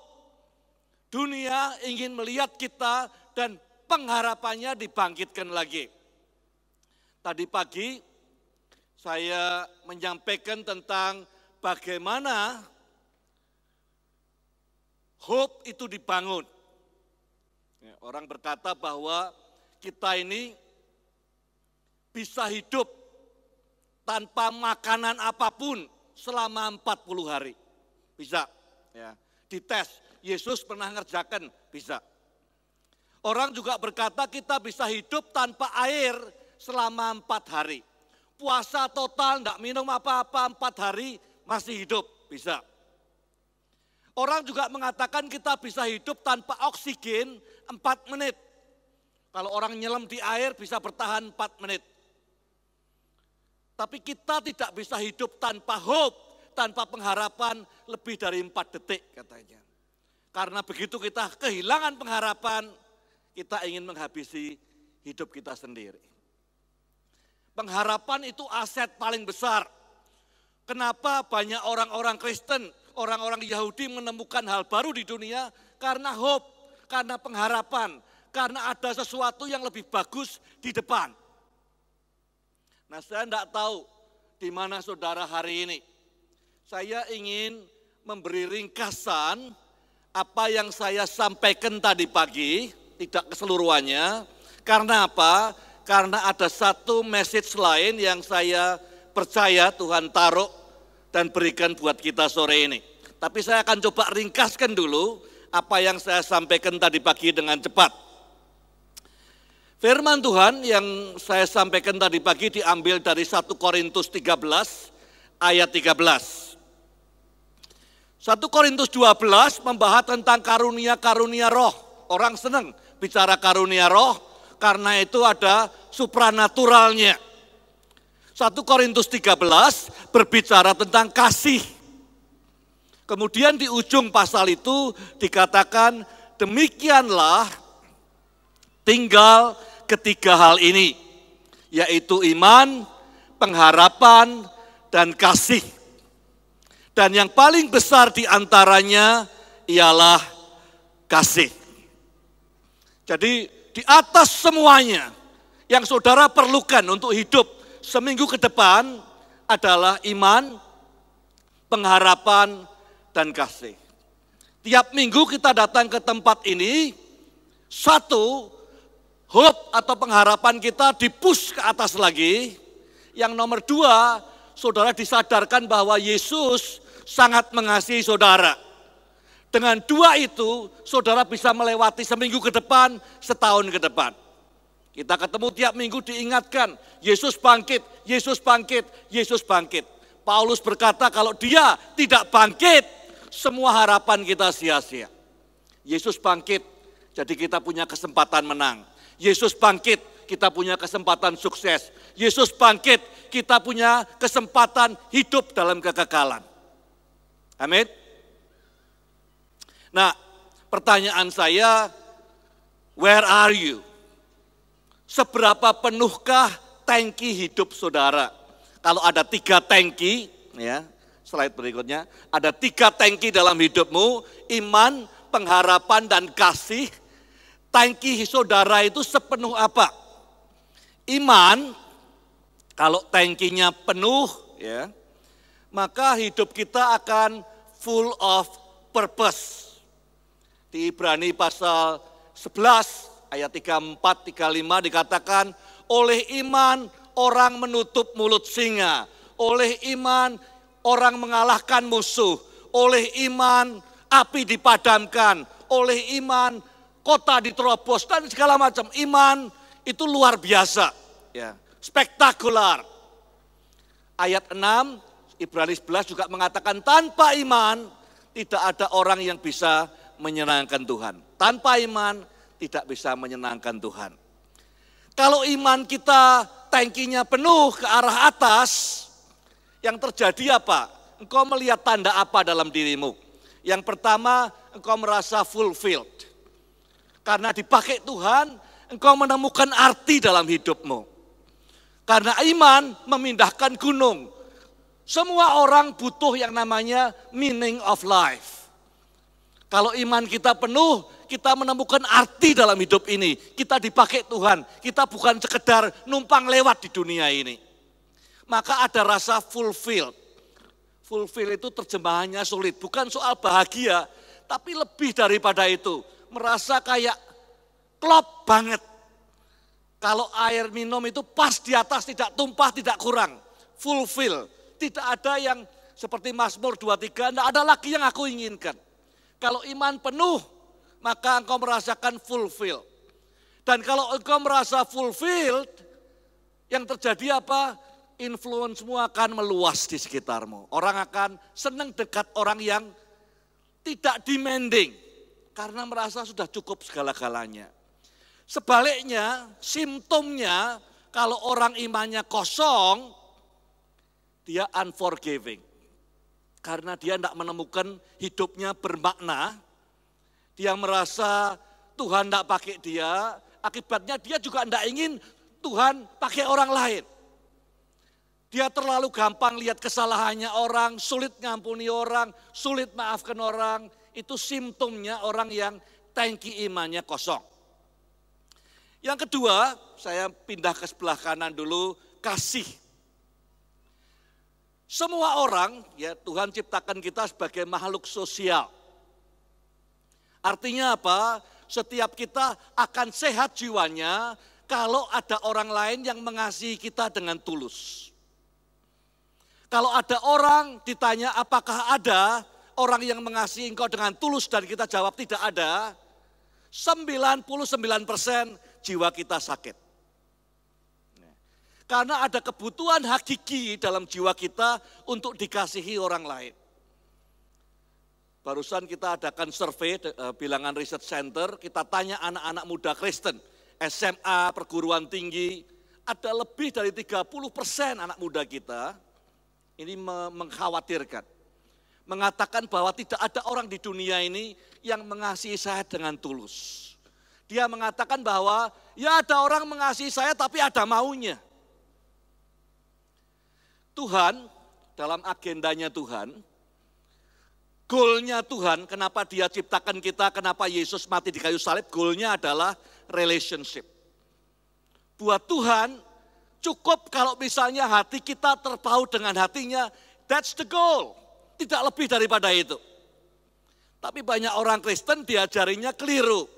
Dunia ingin melihat kita dan pengharapannya dibangkitkan lagi. Tadi pagi saya menyampaikan tentang bagaimana hope itu dibangun. Orang berkata bahwa kita ini bisa hidup tanpa makanan apapun selama 40 hari. Bisa. Ya. Dites, Yesus pernah ngerjakan, bisa. Orang juga berkata kita bisa hidup tanpa air selama 4 hari. Puasa total, enggak minum apa-apa 4 hari, masih hidup, bisa. Orang juga mengatakan kita bisa hidup tanpa oksigen 4 menit. Kalau orang nyelam di air bisa bertahan 4 menit. Tapi kita tidak bisa hidup tanpa hope, tanpa pengharapan lebih dari 4 detik katanya. Karena begitu kita kehilangan pengharapan, kita ingin menghabisi hidup kita sendiri. Pengharapan itu aset paling besar. Kenapa banyak orang-orang Kristen, orang-orang Yahudi menemukan hal baru di dunia? Karena hope, karena pengharapan, karena ada sesuatu yang lebih bagus di depan. Nah, saya tidak tahu di mana saudara hari ini. Saya ingin memberi ringkasan apa yang saya sampaikan tadi pagi, tidak keseluruhannya. Karena apa? Karena ada satu message lain yang saya percaya Tuhan taruh dan berikan buat kita sore ini. Tapi saya akan coba ringkaskan dulu apa yang saya sampaikan tadi pagi dengan cepat. Firman Tuhan yang saya sampaikan tadi pagi diambil dari 1 Korintus 13 ayat 13. 1 Korintus 12 membahas tentang karunia-karunia roh. Orang senang bicara karunia roh karena itu ada supranaturalnya. 1 Korintus 13 berbicara tentang kasih. Kemudian di ujung pasal itu dikatakan demikianlah tinggal ketiga hal ini, yaitu iman, pengharapan, dan kasih. Dan yang paling besar di antaranya ialah kasih. Jadi di atas semuanya yang saudara perlukan untuk hidup seminggu ke depan adalah iman, pengharapan, dan kasih. Tiap minggu kita datang ke tempat ini, satu, hope atau pengharapan kita di-push ke atas lagi. Yang nomor 2, saudara disadarkan bahwa Yesus sangat mengasihi saudara. Dengan 2 itu, saudara bisa melewati seminggu ke depan, setahun ke depan. Kita ketemu tiap minggu diingatkan, Yesus bangkit, Yesus bangkit, Yesus bangkit. Paulus berkata kalau dia tidak bangkit, semua harapan kita sia-sia. Yesus bangkit, jadi kita punya kesempatan menang. Yesus bangkit, kita punya kesempatan sukses. Yesus bangkit, kita punya kesempatan hidup dalam kekekalan. Amin. Nah, pertanyaan saya, where are you? Seberapa penuhkah tangki hidup saudara? Kalau ada 3 tangki, ya, slide berikutnya, ada 3 tangki dalam hidupmu, iman, pengharapan, dan kasih. Tangki saudara itu sepenuh apa? Iman, kalau tangkinya penuh, ya, maka hidup kita akan full of purpose. Di Ibrani pasal 11 ayat 34, 35 dikatakan, oleh iman orang menutup mulut singa, oleh iman orang mengalahkan musuh, oleh iman api dipadamkan, oleh iman kota diterobos, dan segala macam. Iman itu luar biasa, ya, spektakuler. Ayat 6 Ibrani 11 juga mengatakan tanpa iman tidak ada orang yang bisa menyenangkan Tuhan. Tanpa iman tidak bisa menyenangkan Tuhan. Kalau iman kita tangkinya penuh ke arah atas, yang terjadi apa? Engkau melihat tanda apa dalam dirimu? Yang pertama, engkau merasa fulfilled. Karena dipakai Tuhan, engkau menemukan arti dalam hidupmu. Karena iman memindahkan gunung. Semua orang butuh yang namanya meaning of life. Kalau iman kita penuh, kita menemukan arti dalam hidup ini. Kita dipakai Tuhan, kita bukan sekedar numpang lewat di dunia ini. Maka ada rasa fulfilled. Fulfill itu terjemahannya sulit, bukan soal bahagia, tapi lebih daripada itu. Merasa kayak klop banget. Kalau air minum itu pas di atas, tidak tumpah, tidak kurang. Fulfill. Tidak ada yang seperti Mazmur 23, tidak ada lagi yang aku inginkan. Kalau iman penuh, maka engkau merasakan fulfill. Dan kalau engkau merasa fulfilled, yang terjadi apa? Influence-mu akan meluas di sekitarmu. Orang akan senang dekat orang yang tidak demanding. Karena merasa sudah cukup segala-galanya. Sebaliknya, simptomnya kalau orang imannya kosong, dia unforgiving. Karena dia tidak menemukan hidupnya bermakna. Dia merasa Tuhan tidak pakai dia. Akibatnya dia juga tidak ingin Tuhan pakai orang lain. Dia terlalu gampang lihat kesalahannya orang, sulit ngampuni orang, sulit maafkan orang. Itu simptomnya orang yang tangki imannya kosong. Yang kedua, saya pindah ke sebelah kanan dulu, kasih. Semua orang, ya Tuhan ciptakan kita sebagai makhluk sosial. Artinya apa? Setiap kita akan sehat jiwanya kalau ada orang lain yang mengasihi kita dengan tulus. Kalau ada orang ditanya apakah ada orang yang mengasihi engkau dengan tulus dan kita jawab tidak ada, 99% jiwa kita sakit. Karena ada kebutuhan hakiki dalam jiwa kita untuk dikasihi orang lain. Barusan kita adakan survei Bilangan Research Center, kita tanya anak-anak muda Kristen, SMA, perguruan tinggi, ada lebih dari 30% anak muda kita, ini mengkhawatirkan. Mengatakan bahwa tidak ada orang di dunia ini yang mengasihi saya dengan tulus. Dia mengatakan bahwa ya ada orang mengasihi saya tapi ada maunya. Tuhan, dalam agendanya Tuhan, goalnya Tuhan, kenapa dia ciptakan kita, kenapa Yesus mati di kayu salib, goalnya adalah relationship. Buat Tuhan, cukup kalau misalnya hati kita terpaut dengan hatinya, that's the goal. Tidak lebih daripada itu. Tapi banyak orang Kristen diajarinya keliru.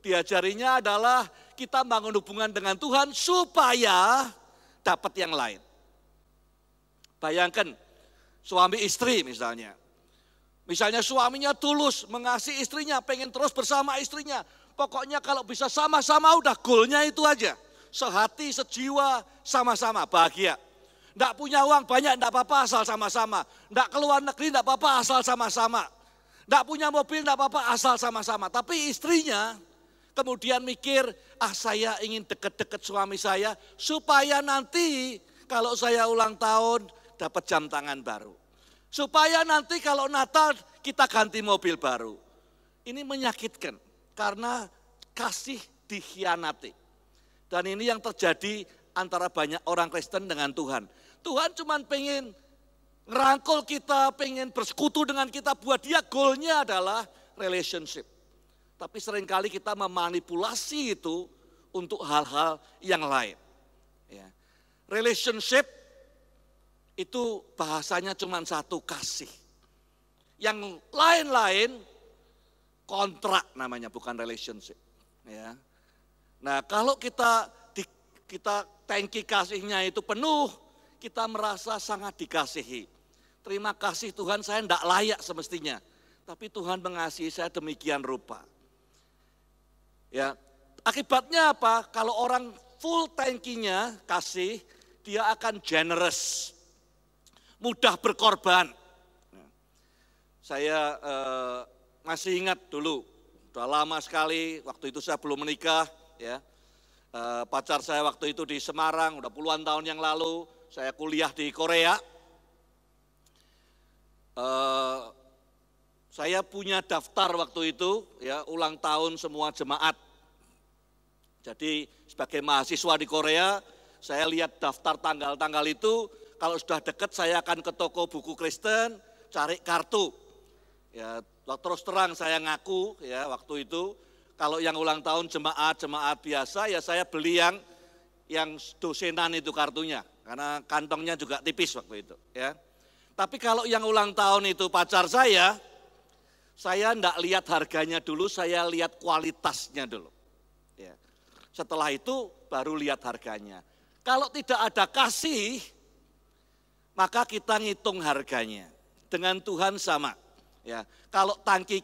Diajarinya adalah kita bangun hubungan dengan Tuhan supaya dapat yang lain. Bayangkan suami istri misalnya. Misalnya suaminya tulus mengasihi istrinya, pengen terus bersama istrinya. Pokoknya kalau bisa sama-sama udah goalnya itu aja. Sehati, sejiwa, sama-sama bahagia. Tidak punya uang banyak, tidak apa-apa asal sama-sama. Tidak keluar negeri, tidak apa-apa asal sama-sama. Tidak punya mobil, tidak apa-apa asal sama-sama. Tapi istrinya kemudian mikir, saya ingin deket-deket suami saya supaya nanti kalau saya ulang tahun dapat jam tangan baru. Supaya nanti kalau Natal kita ganti mobil baru. Ini menyakitkan karena kasih dikhianati. Dan ini yang terjadi antara banyak orang Kristen dengan Tuhan. Tuhan cuma pengen ngerangkul kita, pengen bersekutu dengan kita. Buat dia goalnya adalah relationship. Tapi seringkali kita memanipulasi itu untuk hal-hal yang lain. Ya. Relationship itu bahasanya cuma satu, kasih. Yang lain-lain kontrak namanya, bukan relationship. Ya. Nah, kalau kita tangki kasihnya itu penuh, kita merasa sangat dikasihi. Terima kasih Tuhan, saya tidak layak semestinya, tapi Tuhan mengasihi saya demikian rupa. Ya, akibatnya apa? Kalau orang full tangkinya kasih, dia akan generous, mudah berkorban. Saya masih ingat dulu, udah lama sekali, waktu itu saya belum menikah, ya. Pacar saya waktu itu di Semarang, udah puluhan tahun yang lalu, saya kuliah di Korea. Saya punya daftar waktu itu, ya, ulang tahun semua jemaat. Jadi sebagai mahasiswa di Korea, saya lihat daftar tanggal-tanggal itu, kalau sudah dekat saya akan ke toko buku Kristen, cari kartu. Ya, terus terang saya ngaku ya waktu itu, kalau yang ulang tahun jemaat biasa ya saya beli yang dosenan itu kartunya, karena kantongnya juga tipis waktu itu ya. Tapi kalau yang ulang tahun itu pacar saya enggak lihat harganya dulu, saya lihat kualitasnya dulu. Ya. Setelah itu baru lihat harganya. Kalau tidak ada kasih, maka kita ngitung harganya. Dengan Tuhan sama. Ya, kalau tangki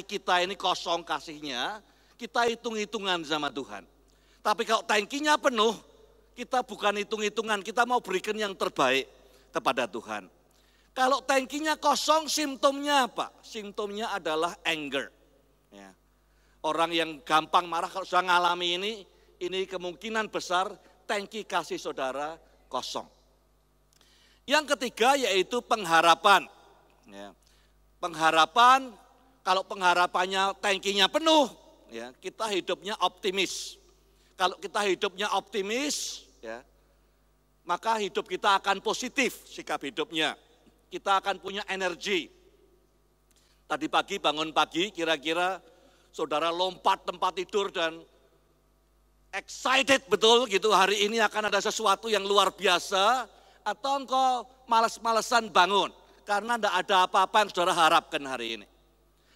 kita ini kosong kasihnya, kita hitung-hitungan sama Tuhan. Tapi kalau tangkinya penuh, kita bukan hitung-hitungan, kita mau berikan yang terbaik kepada Tuhan. Kalau tangkinya kosong, simptomnya apa? Simptomnya adalah anger. Ya. Orang yang gampang marah kalau sudah ngalami ini kemungkinan besar tangki kasih saudara kosong. Yang ketiga yaitu pengharapan. Ya. Pengharapan, kalau pengharapannya tangkinya penuh, ya, kita hidupnya optimis. Kalau kita hidupnya optimis, ya, maka hidup kita akan positif sikap hidupnya. Kita akan punya energi. Tadi pagi bangun pagi, kira-kira saudara lompat tempat tidur dan excited betul gitu, hari ini akan ada sesuatu yang luar biasa, atau engkau malas-malesan bangun. Karena tidak ada apa-apa yang saudara harapkan hari ini.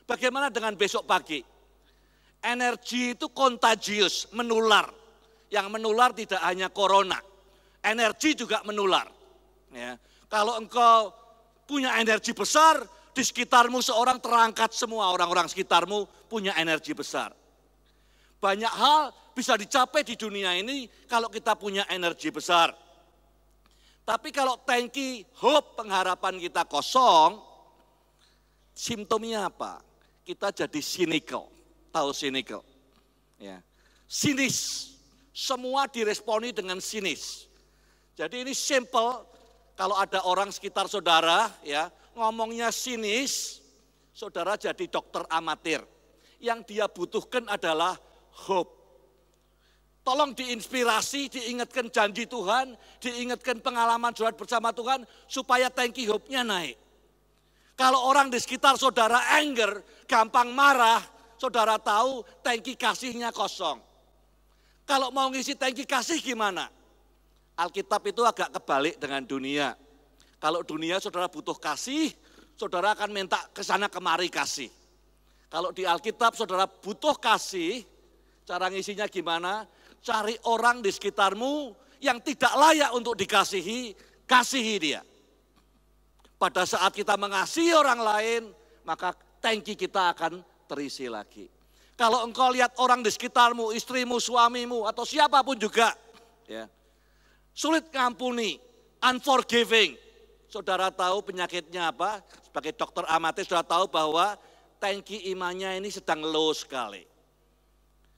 Bagaimana dengan besok pagi? Energi itu kontagius, menular. Yang menular tidak hanya corona, energi juga menular. Ya. Kalau engkau punya energi besar, di sekitarmu seorang terangkat semua orang-orang sekitarmu punya energi besar. Banyak hal bisa dicapai di dunia ini kalau kita punya energi besar. Tapi kalau tangki hope pengharapan kita kosong, simptomnya apa? Kita jadi cynical. Tahu cynical? Ya. Sinis. Semua diresponi dengan sinis. Jadi ini simple, kalau ada orang sekitar saudara ya ngomongnya sinis, saudara jadi dokter amatir. Yang dia butuhkan adalah hope. Tolong diinspirasi, diingatkan janji Tuhan, diingatkan pengalaman saudara bersama Tuhan, supaya tangki hope-nya naik. Kalau orang di sekitar saudara anger, gampang marah, saudara tahu tangki kasihnya kosong. Kalau mau ngisi tangki kasih gimana? Alkitab itu agak kebalik dengan dunia. Kalau dunia saudara butuh kasih, saudara akan minta ke sana kemari kasih. Kalau di Alkitab saudara butuh kasih, cara ngisinya gimana? Cari orang di sekitarmu yang tidak layak untuk dikasihi, kasihi dia. Pada saat kita mengasihi orang lain, maka tangki kita akan terisi lagi. Kalau engkau lihat orang di sekitarmu, istrimu, suamimu, atau siapapun juga, ya, sulit ngampuni, unforgiving. Saudara tahu penyakitnya apa? Sebagai dokter amatir saudara tahu bahwa tangki imannya ini sedang low sekali.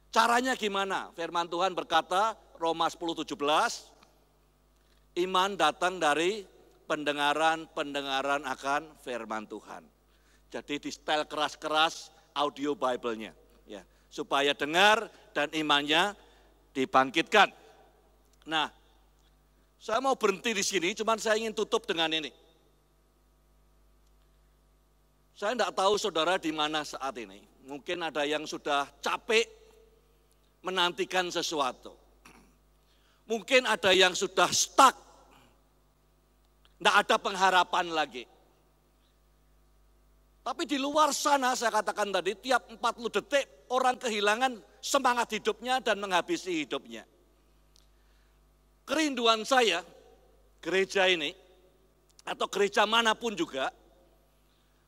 Caranya gimana? Firman Tuhan berkata, Roma 10:17, iman datang dari pendengaran akan firman Tuhan. Jadi di style keras-keras audio Bible-nya, ya, supaya dengar dan imannya dibangkitkan. Nah, saya mau berhenti di sini, cuman saya ingin tutup dengan ini. Saya tidak tahu saudara di mana saat ini. Mungkin ada yang sudah capek menantikan sesuatu. Mungkin ada yang sudah stuck. Tidak ada pengharapan lagi. Tapi di luar sana saya katakan tadi tiap 40 detik orang kehilangan semangat hidupnya dan menghabisi hidupnya. Kerinduan saya gereja ini atau gereja manapun juga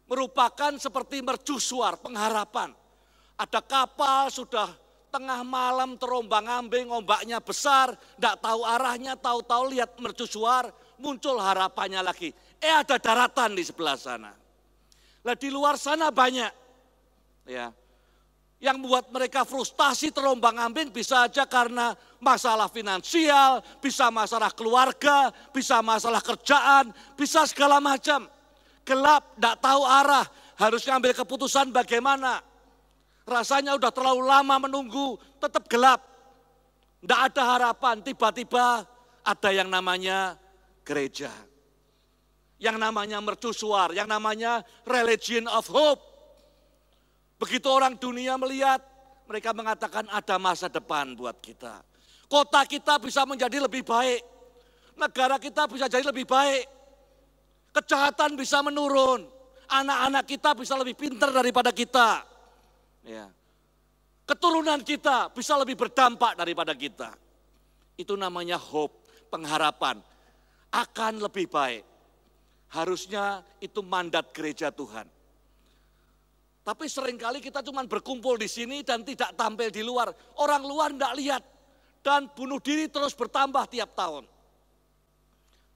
merupakan seperti mercusuar pengharapan. Ada kapal sudah tengah malam terombang-ambing, ombaknya besar, tidak tahu arahnya, tahu-tahu lihat mercusuar, muncul harapannya lagi. Ada daratan di sebelah sana. Nah di luar sana banyak ya yang membuat mereka frustasi terombang-ambing, bisa aja karena masalah finansial, bisa masalah keluarga, bisa masalah kerjaan, bisa segala macam. Gelap, tidak tahu arah, harus ngambil keputusan bagaimana. Rasanya udah terlalu lama menunggu, tetap gelap. Tidak ada harapan, tiba-tiba ada yang namanya gereja. Yang namanya mercusuar, yang namanya religion of hope. Begitu orang dunia melihat, mereka mengatakan ada masa depan buat kita. Kota kita bisa menjadi lebih baik. Negara kita bisa jadi lebih baik. Kejahatan bisa menurun. Anak-anak kita bisa lebih pintar daripada kita. Ya. Keturunan kita bisa lebih berdampak daripada kita. Itu namanya hope, pengharapan. Akan lebih baik. Harusnya itu mandat gereja Tuhan. Tapi seringkali kita cuma berkumpul di sini dan tidak tampil di luar. Orang luar tidak lihat dan bunuh diri terus bertambah tiap tahun.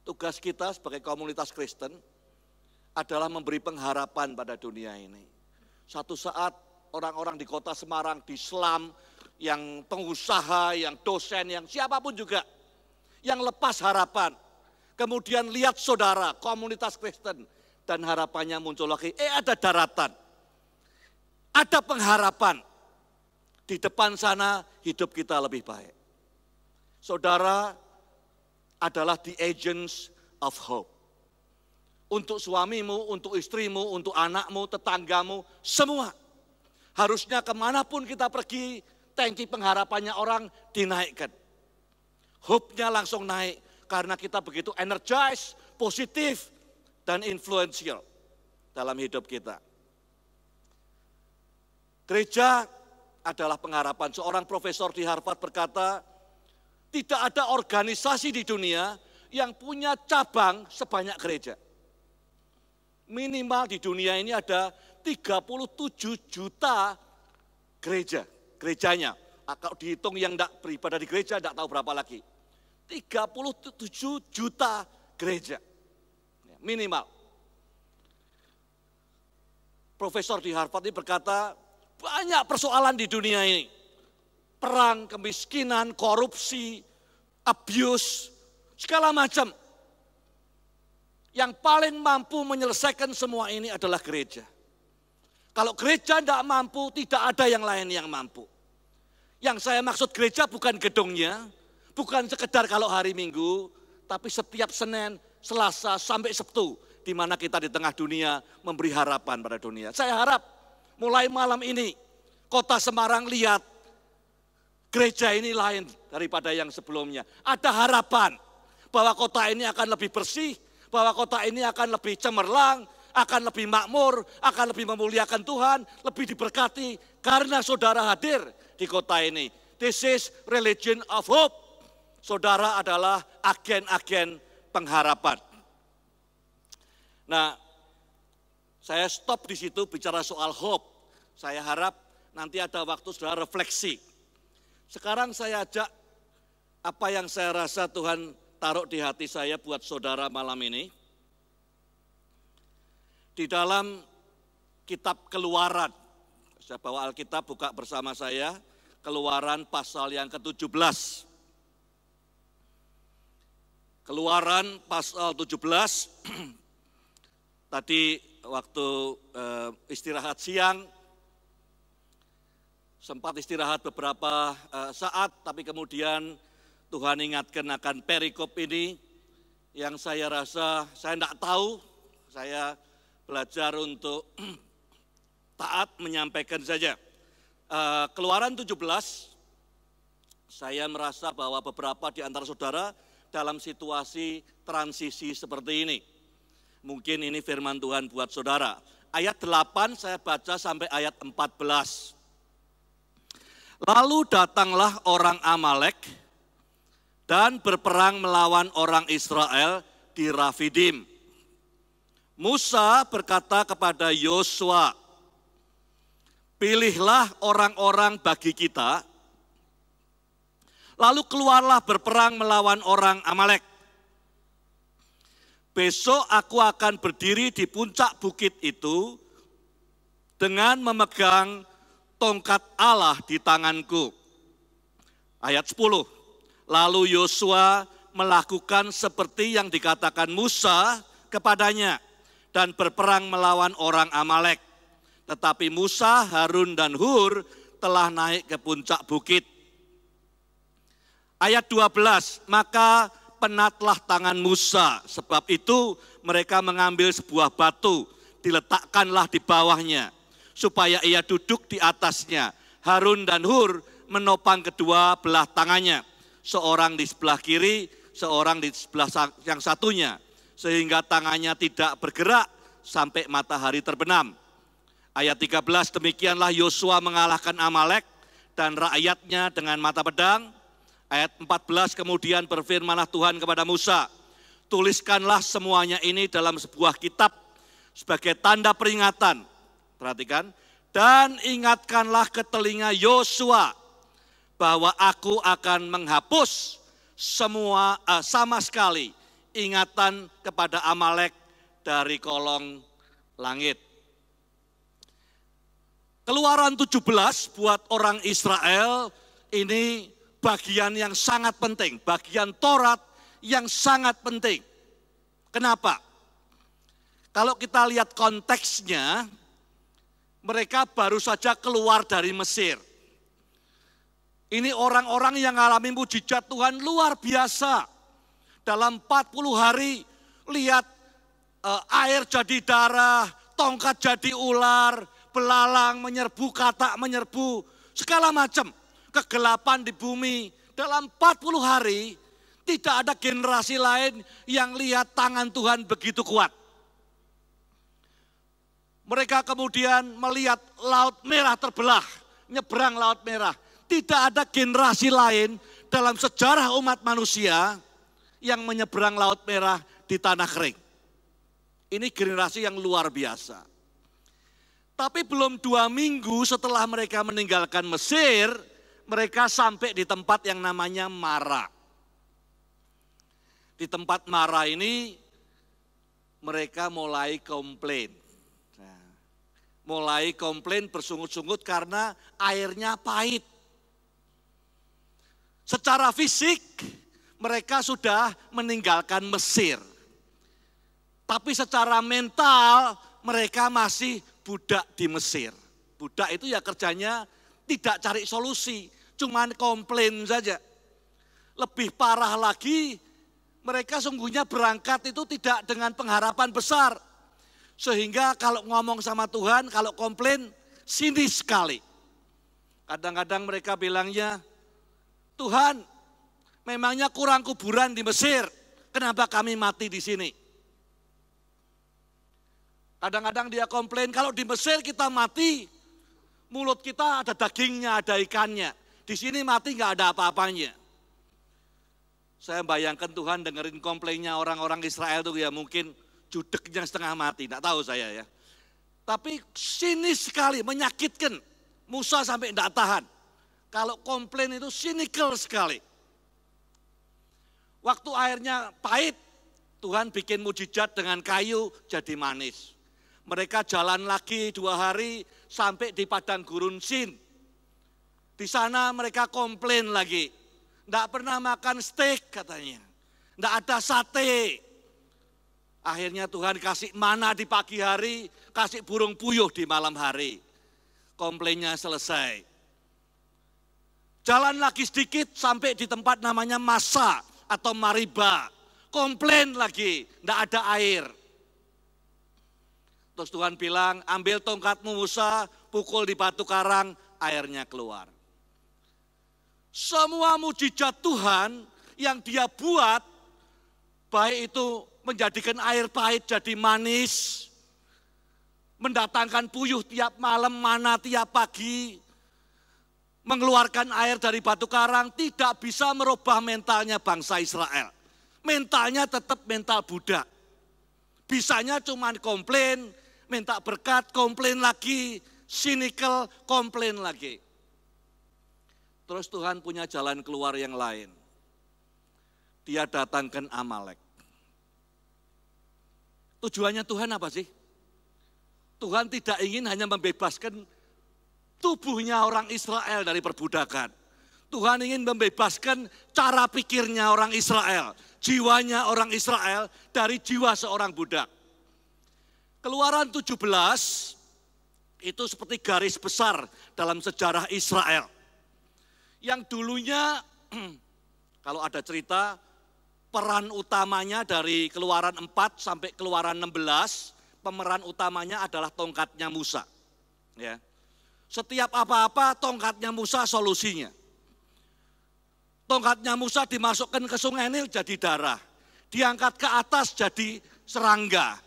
Tugas kita sebagai komunitas Kristen adalah memberi pengharapan pada dunia ini. Suatu saat orang-orang di kota Semarang, di Slam, yang pengusaha, yang dosen, yang siapapun juga, yang lepas harapan. Kemudian lihat saudara, komunitas Kristen, dan harapannya muncul lagi. Ada daratan. Ada pengharapan, di depan sana hidup kita lebih baik. Saudara adalah the agents of hope. Untuk suamimu, untuk istrimu, untuk anakmu, tetanggamu, semua. Harusnya kemanapun kita pergi, tangki pengharapannya orang dinaikkan. Hope-nya langsung naik, karena kita begitu energized, positif, dan influential dalam hidup kita. Gereja adalah pengharapan. Seorang profesor di Harvard berkata, tidak ada organisasi di dunia yang punya cabang sebanyak gereja. Minimal di dunia ini ada 37 juta gerejanya. Kalau dihitung yang tidak beribadah di gereja, tidak tahu berapa lagi. 37 juta gereja, minimal. Profesor di Harvard ini berkata, banyak persoalan di dunia ini. Perang, kemiskinan, korupsi, abuse, segala macam. Yang paling mampu menyelesaikan semua ini adalah gereja. Kalau gereja tidak mampu, tidak ada yang lain yang mampu. Yang saya maksud gereja bukan gedungnya, bukan sekedar kalau hari Minggu, tapi setiap Senin, Selasa, sampai Sabtu, di mana kita di tengah dunia memberi harapan pada dunia. Saya harap mulai malam ini, kota Semarang lihat gereja ini lain daripada yang sebelumnya. Ada harapan bahwa kota ini akan lebih bersih, bahwa kota ini akan lebih cemerlang, akan lebih makmur, akan lebih memuliakan Tuhan, lebih diberkati karena saudara hadir di kota ini. This is religion of hope. Saudara adalah agen-agen pengharapan. Nah, saya stop di situ bicara soal hope. Saya harap nanti ada waktu saudara refleksi. Sekarang saya ajak apa yang saya rasa Tuhan taruh di hati saya buat saudara malam ini. Di dalam kitab Keluaran, saya bawa Alkitab, buka bersama saya, Keluaran pasal yang ke-17. Keluaran pasal 17, tadi waktu istirahat siang, sempat istirahat beberapa saat, tapi kemudian Tuhan ingatkan akan perikop ini yang saya rasa, saya tidak tahu, saya belajar untuk taat menyampaikan saja. Keluaran 17, saya merasa bahwa beberapa di antara saudara dalam situasi transisi seperti ini. Mungkin ini firman Tuhan buat saudara. Ayat 8 saya baca sampai ayat 14. Lalu datanglah orang Amalek dan berperang melawan orang Israel di Rafidim. Musa berkata kepada Yosua, pilihlah orang-orang bagi kita, lalu keluarlah berperang melawan orang Amalek. Besok aku akan berdiri di puncak bukit itu dengan memegang tongkat Allah di tanganku. Ayat 10. Lalu Yosua melakukan seperti yang dikatakan Musa kepadanya dan berperang melawan orang Amalek. Tetapi Musa, Harun, dan Hur telah naik ke puncak bukit. Ayat 12, maka penatlah tangan Musa, sebab itu mereka mengambil sebuah batu, diletakkanlah di bawahnya, supaya ia duduk di atasnya. Harun dan Hur menopang kedua belah tangannya, seorang di sebelah kiri, seorang di sebelah yang satunya, sehingga tangannya tidak bergerak sampai matahari terbenam. Ayat 13, demikianlah Yosua mengalahkan Amalek dan rakyatnya dengan mata pedang. Ayat 14, kemudian berfirmanlah Tuhan kepada Musa, tuliskanlah semuanya ini dalam sebuah kitab sebagai tanda peringatan. Perhatikan, dan ingatkanlah ke telinga Yosua bahwa aku akan menghapus semua sama sekali ingatan kepada Amalek dari kolong langit. Keluaran 17 buat orang Israel ini bagian yang sangat penting, bagian Taurat yang sangat penting. Kenapa? Kalau kita lihat konteksnya, mereka baru saja keluar dari Mesir. Ini orang-orang yang alami mujizat Tuhan luar biasa. Dalam 40 hari, lihat air jadi darah, tongkat jadi ular, belalang menyerbu, katak menyerbu, segala macam. Kegelapan di bumi. Dalam 40 hari, tidak ada generasi lain yang lihat tangan Tuhan begitu kuat. Mereka kemudian melihat Laut Merah terbelah, nyebrang Laut Merah. Tidak ada generasi lain dalam sejarah umat manusia yang menyeberang Laut Merah di tanah kering. Ini generasi yang luar biasa. Tapi belum 2 minggu setelah mereka meninggalkan Mesir, mereka sampai di tempat yang namanya Mara. Di tempat Mara ini mereka mulai komplain. Mulai komplain bersungut-sungut karena airnya pahit. Secara fisik mereka sudah meninggalkan Mesir. Tapi secara mental mereka masih budak di Mesir. Budak itu ya kerjanya tidak cari solusi, cuman komplain saja. Lebih parah lagi, mereka sungguhnya berangkat itu tidak dengan pengharapan besar. Sehingga kalau ngomong sama Tuhan, kalau komplain, sinis sekali. Kadang-kadang mereka bilangnya, Tuhan, memangnya kurang kuburan di Mesir, kenapa kami mati di sini? Kadang-kadang dia komplain, kalau di Mesir kita mati, mulut kita ada dagingnya, ada ikannya. Di sini mati nggak ada apa-apanya. Saya bayangkan Tuhan dengerin komplainnya orang-orang Israel itu ya mungkin judeknya setengah mati, nggak tahu saya ya. Tapi sinis sekali, menyakitkan. Musa sampai nggak tahan. Kalau komplain itu sinikal sekali. Waktu airnya pahit, Tuhan bikin mujizat dengan kayu jadi manis. Mereka jalan lagi 2 hari sampai di padang gurun Sin. Di sana mereka komplain lagi. Nggak pernah makan steak katanya. Nggak ada sate. Akhirnya Tuhan kasih mana di pagi hari, kasih burung puyuh di malam hari. Komplainnya selesai. Jalan lagi sedikit sampai di tempat namanya Masa atau Mariba. Komplain lagi, nggak ada air. Terus Tuhan bilang, ambil tongkatmu Musa, pukul di batu karang, airnya keluar. Semua mujizat Tuhan yang dia buat, baik itu menjadikan air pahit jadi manis, mendatangkan puyuh tiap malam, mana tiap pagi, mengeluarkan air dari batu karang, tidak bisa merubah mentalnya bangsa Israel. Mentalnya tetap mental budak. Bisanya cuma komplain, minta berkat, komplain lagi, cynical, komplain lagi. Terus Tuhan punya jalan keluar yang lain. Dia datangkan Amalek. Tujuannya Tuhan apa sih? Tuhan tidak ingin hanya membebaskan tubuhnya orang Israel dari perbudakan. Tuhan ingin membebaskan cara pikirnya orang Israel, jiwanya orang Israel dari jiwa seorang budak. Keluaran 17 itu seperti garis besar dalam sejarah Israel. Yang dulunya, kalau ada cerita, peran utamanya dari Keluaran 4 sampai Keluaran 16, pemeran utamanya adalah tongkatnya Musa. Ya. Setiap apa-apa tongkatnya Musa solusinya. Tongkatnya Musa dimasukkan ke sungai Nil jadi darah. Diangkat ke atas jadi serangga.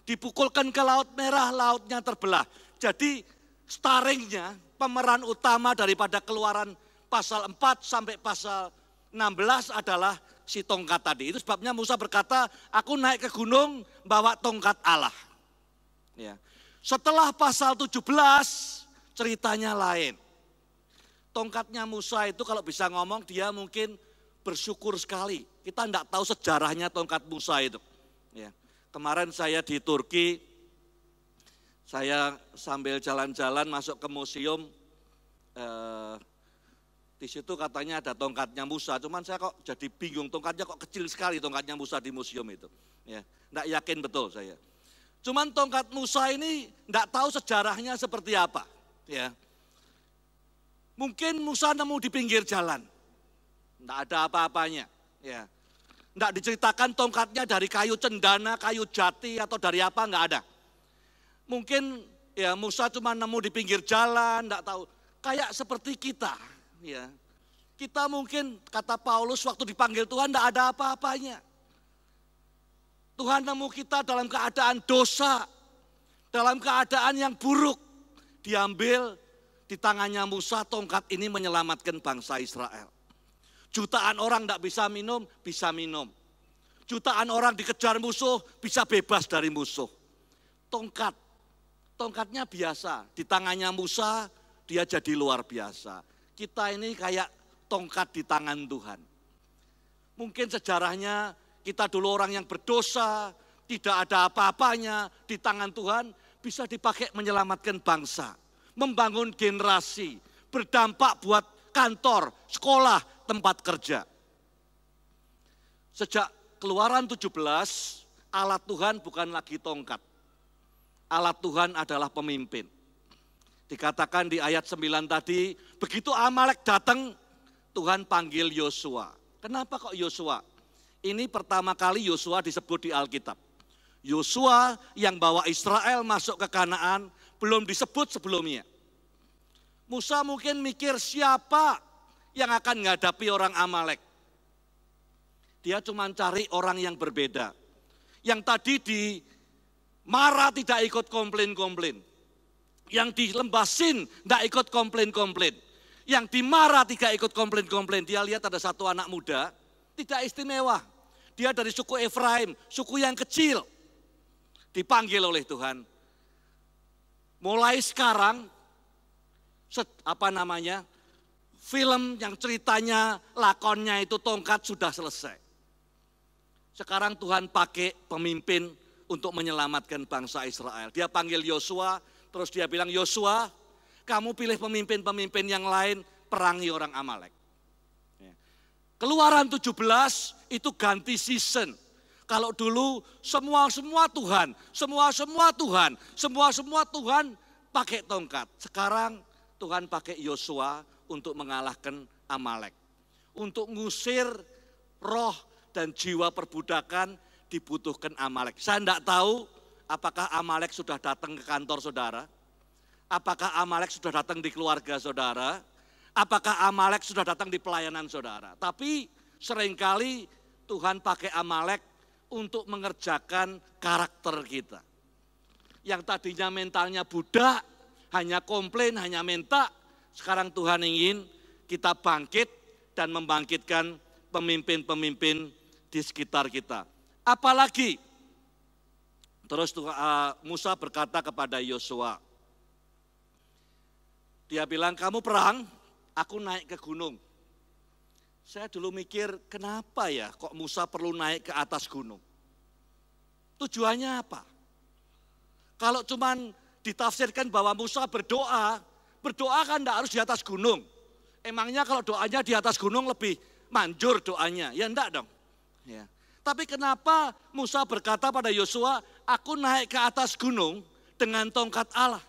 Dipukulkan ke Laut Merah, lautnya terbelah. Jadi starringnya, pemeran utama daripada Keluaran pasal 4 sampai pasal 16 adalah si tongkat tadi. Itu sebabnya Musa berkata, aku naik ke gunung bawa tongkat Allah. Ya. Setelah pasal 17, ceritanya lain. Tongkatnya Musa itu kalau bisa ngomong, dia mungkin bersyukur sekali. Kita tidak tahu sejarahnya tongkat Musa itu. Ya. Kemarin saya di Turki, saya sambil jalan-jalan masuk ke museum, di situ katanya ada tongkatnya Musa, cuman saya kok jadi bingung, tongkatnya kok kecil sekali tongkatnya Musa di museum itu. Ya, enggak yakin betul saya. Cuman tongkat Musa ini enggak tahu sejarahnya seperti apa. Ya. Mungkin Musa nemu di pinggir jalan, enggak ada apa-apanya. Ya. Enggak diceritakan tongkatnya dari kayu cendana, kayu jati atau dari apa, enggak ada. Mungkin ya Musa cuma nemu di pinggir jalan, enggak tahu. Kayak seperti kita. Ya, kita mungkin kata Paulus waktu dipanggil Tuhan tidak ada apa-apanya. Tuhan nemu kita dalam keadaan dosa, dalam keadaan yang buruk. Diambil di tangannya Musa, tongkat ini menyelamatkan bangsa Israel. Jutaan orang tidak bisa minum, bisa minum. Jutaan orang dikejar musuh, bisa bebas dari musuh. Tongkatnya biasa, di tangannya Musa dia jadi luar biasa. Kita ini kayak tongkat di tangan Tuhan. Mungkin sejarahnya kita dulu orang yang berdosa, tidak ada apa-apanya, di tangan Tuhan bisa dipakai menyelamatkan bangsa, membangun generasi, berdampak buat kantor, sekolah, tempat kerja. Sejak Keluaran 17, alat Tuhan bukan lagi tongkat. Alat Tuhan adalah pemimpin. Dikatakan di ayat 9 tadi, begitu Amalek datang, Tuhan panggil Yosua. Kenapa kok Yosua? Ini pertama kali Yosua disebut di Alkitab. Yosua yang bawa Israel masuk ke Kanaan, belum disebut sebelumnya. Musa mungkin mikir siapa yang akan menghadapi orang Amalek. Dia cuma cari orang yang berbeda. Yang tadi di Mara tidak ikut komplain-komplain. Yang di Lembah Sin tidak ikut komplain-komplain. Yang di Mara tidak ikut komplain-komplain. Dia lihat ada satu anak muda, tidak istimewa. Dia dari suku Efraim, suku yang kecil. Dipanggil oleh Tuhan. Mulai sekarang, film yang ceritanya, lakonnya itu tongkat sudah selesai. Sekarang Tuhan pakai pemimpin untuk menyelamatkan bangsa Israel. Dia panggil Yosua. Terus dia bilang, Yosua, kamu pilih pemimpin-pemimpin yang lain, perangi orang Amalek. Keluaran 17 itu ganti season. Kalau dulu semua Tuhan, semua Tuhan pakai tongkat. Sekarang Tuhan pakai Yosua untuk mengalahkan Amalek. Untuk ngusir roh dan jiwa perbudakan dibutuhkan Amalek. Saya tidak tahu apakah Amalek sudah datang ke kantor saudara? Apakah Amalek sudah datang di keluarga saudara? Apakah Amalek sudah datang di pelayanan saudara? Tapi seringkali Tuhan pakai Amalek untuk mengerjakan karakter kita. Yang tadinya mentalnya budak, hanya komplain, hanya minta. Sekarang Tuhan ingin kita bangkit dan membangkitkan pemimpin-pemimpin di sekitar kita. Apalagi, terus Musa berkata kepada Yosua, dia bilang, kamu perang, aku naik ke gunung. Saya dulu mikir, kenapa ya kok Musa perlu naik ke atas gunung? Tujuannya apa? Kalau cuman ditafsirkan bahwa Musa berdoa kan enggak harus di atas gunung. Emangnya kalau doanya di atas gunung lebih manjur doanya? Ya enggak dong. Ya. Tapi kenapa Musa berkata pada Yosua, aku naik ke atas gunung dengan tongkat Allah?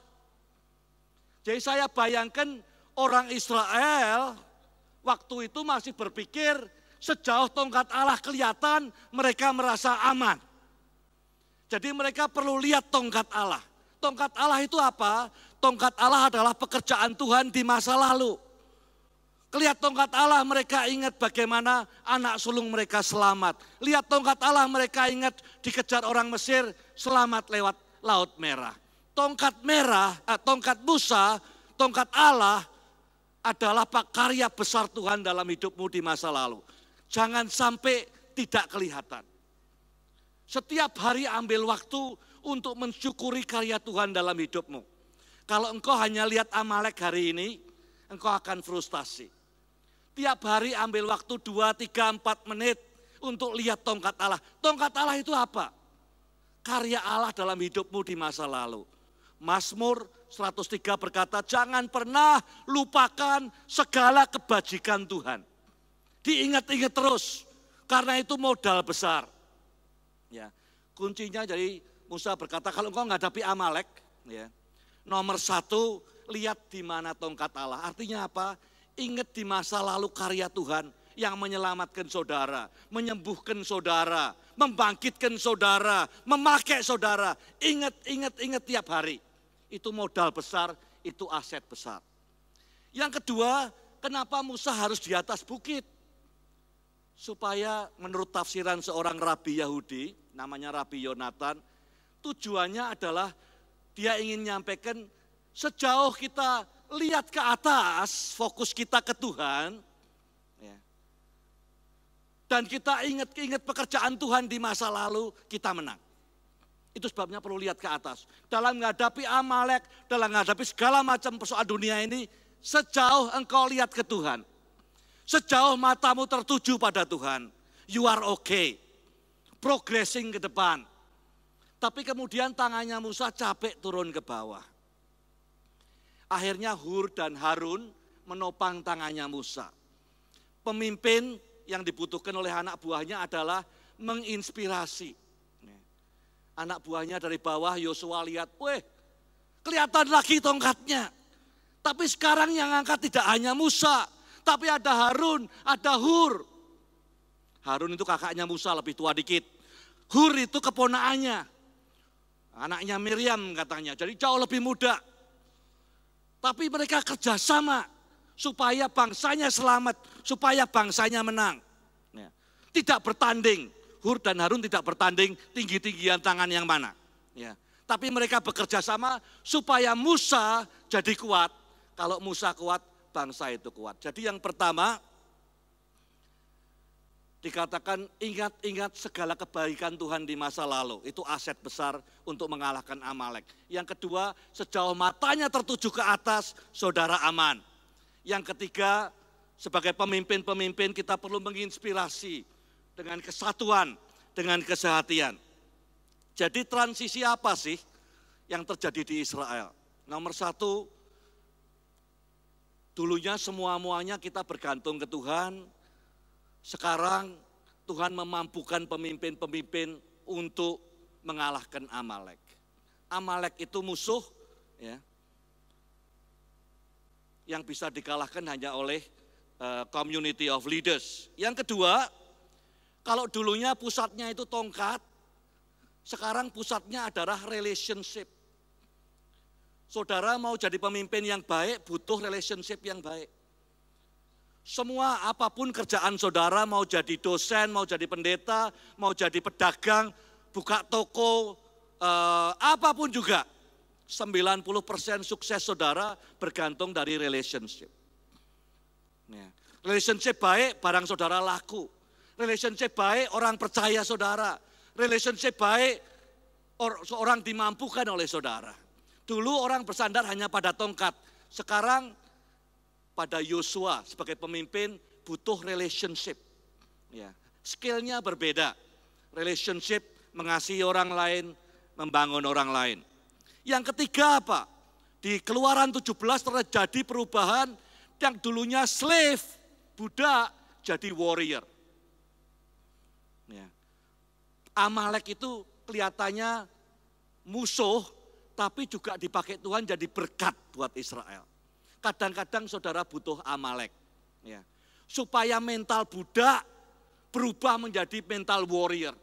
Jadi saya bayangkan orang Israel waktu itu masih berpikir sejauh tongkat Allah kelihatan mereka merasa aman. Jadi mereka perlu lihat tongkat Allah. Tongkat Allah itu apa? Tongkat Allah adalah pekerjaan Tuhan di masa lalu. Lihat tongkat Allah mereka ingat bagaimana anak sulung mereka selamat. Lihat tongkat Allah mereka ingat dikejar orang Mesir selamat lewat Laut Merah. Tongkat Musa, tongkat Allah adalah karya besar Tuhan dalam hidupmu di masa lalu. Jangan sampai tidak kelihatan. Setiap hari ambil waktu untuk mensyukuri karya Tuhan dalam hidupmu. Kalau engkau hanya lihat Amalek hari ini, engkau akan frustasi. Tiap hari ambil waktu 2, 3, 4 menit untuk lihat tongkat Allah. Tongkat Allah itu apa? Karya Allah dalam hidupmu di masa lalu. Mazmur 103 berkata, jangan pernah lupakan segala kebajikan Tuhan. Diingat-ingat terus, karena itu modal besar. Ya, kuncinya jadi Musa berkata, kalau engkau menghadapi Amalek, ya, nomor 1, lihat di mana tongkat Allah. Artinya apa? Ingat di masa lalu karya Tuhan yang menyelamatkan saudara, menyembuhkan saudara, membangkitkan saudara, memakai saudara. Ingat tiap hari. Itu modal besar, itu aset besar. Yang kedua, kenapa Musa harus di atas bukit? Supaya menurut tafsiran seorang rabi Yahudi, namanya Rabi Yonatan, tujuannya adalah dia ingin menyampaikan sejauh kita lihat ke atas, fokus kita ke Tuhan, ya, dan kita ingat pekerjaan Tuhan di masa lalu, kita menang. Itu sebabnya perlu lihat ke atas. Dalam menghadapi Amalek, dalam menghadapi segala macam persoalan dunia ini, sejauh engkau lihat ke Tuhan, sejauh matamu tertuju pada Tuhan, you are okay, progressing ke depan. Tapi kemudian tangannya Musa capek turun ke bawah. Akhirnya Hur dan Harun menopang tangannya Musa. Pemimpin yang dibutuhkan oleh anak buahnya adalah menginspirasi. Anak buahnya dari bawah, Yosua lihat, weh, kelihatan lagi tongkatnya. Tapi sekarang yang angkat tidak hanya Musa, tapi ada Harun, ada Hur. Harun itu kakaknya Musa, lebih tua dikit. Hur itu keponakannya, anaknya Miriam katanya, jadi jauh lebih muda. Tapi mereka kerjasama supaya bangsanya selamat, supaya bangsanya menang. Tidak bertanding. Hur dan Harun tidak bertanding tinggi-tinggian tangan yang mana. Ya. Tapi mereka bekerja sama supaya Musa jadi kuat. Kalau Musa kuat, bangsa itu kuat. Jadi yang pertama, dikatakan ingat-ingat segala kebaikan Tuhan di masa lalu. Itu aset besar untuk mengalahkan Amalek. Yang kedua, sejauh matanya tertuju ke atas, saudara aman. Yang ketiga, sebagai pemimpin-pemimpin kita perlu menginspirasi dengan kesatuan, dengan kesehatian. Jadi transisi apa sih yang terjadi di Israel? Nomor 1, dulunya semua-muanya kita bergantung ke Tuhan. Sekarang Tuhan memampukan pemimpin-pemimpin untuk mengalahkan Amalek. Amalek itu musuh, ya, yang bisa dikalahkan hanya oleh community of leaders. Yang kedua, kalau dulunya pusatnya itu tongkat, sekarang pusatnya adalah relationship. Saudara mau jadi pemimpin yang baik, butuh relationship yang baik. Semua apapun kerjaan saudara, mau jadi dosen, mau jadi pendeta, mau jadi pedagang, buka toko, apapun juga, 90% sukses saudara bergantung dari relationship. Ya. Relationship baik, barang saudara laku. Relationship baik, orang percaya saudara. Relationship baik, orang dimampukan oleh saudara. Dulu orang bersandar hanya pada tongkat. Sekarang pada Yosua sebagai pemimpin butuh relationship. Ya. Skillnya berbeda. Relationship, mengasihi orang lain, membangun orang lain. Yang ketiga apa? Di Keluaran 17 terjadi perubahan yang dulunya slave, budak, jadi warrior. Ya. Amalek itu kelihatannya musuh, tapi juga dipakai Tuhan jadi berkat buat Israel. Kadang-kadang saudara butuh Amalek. Ya. Supaya mental budak berubah menjadi mental warrior.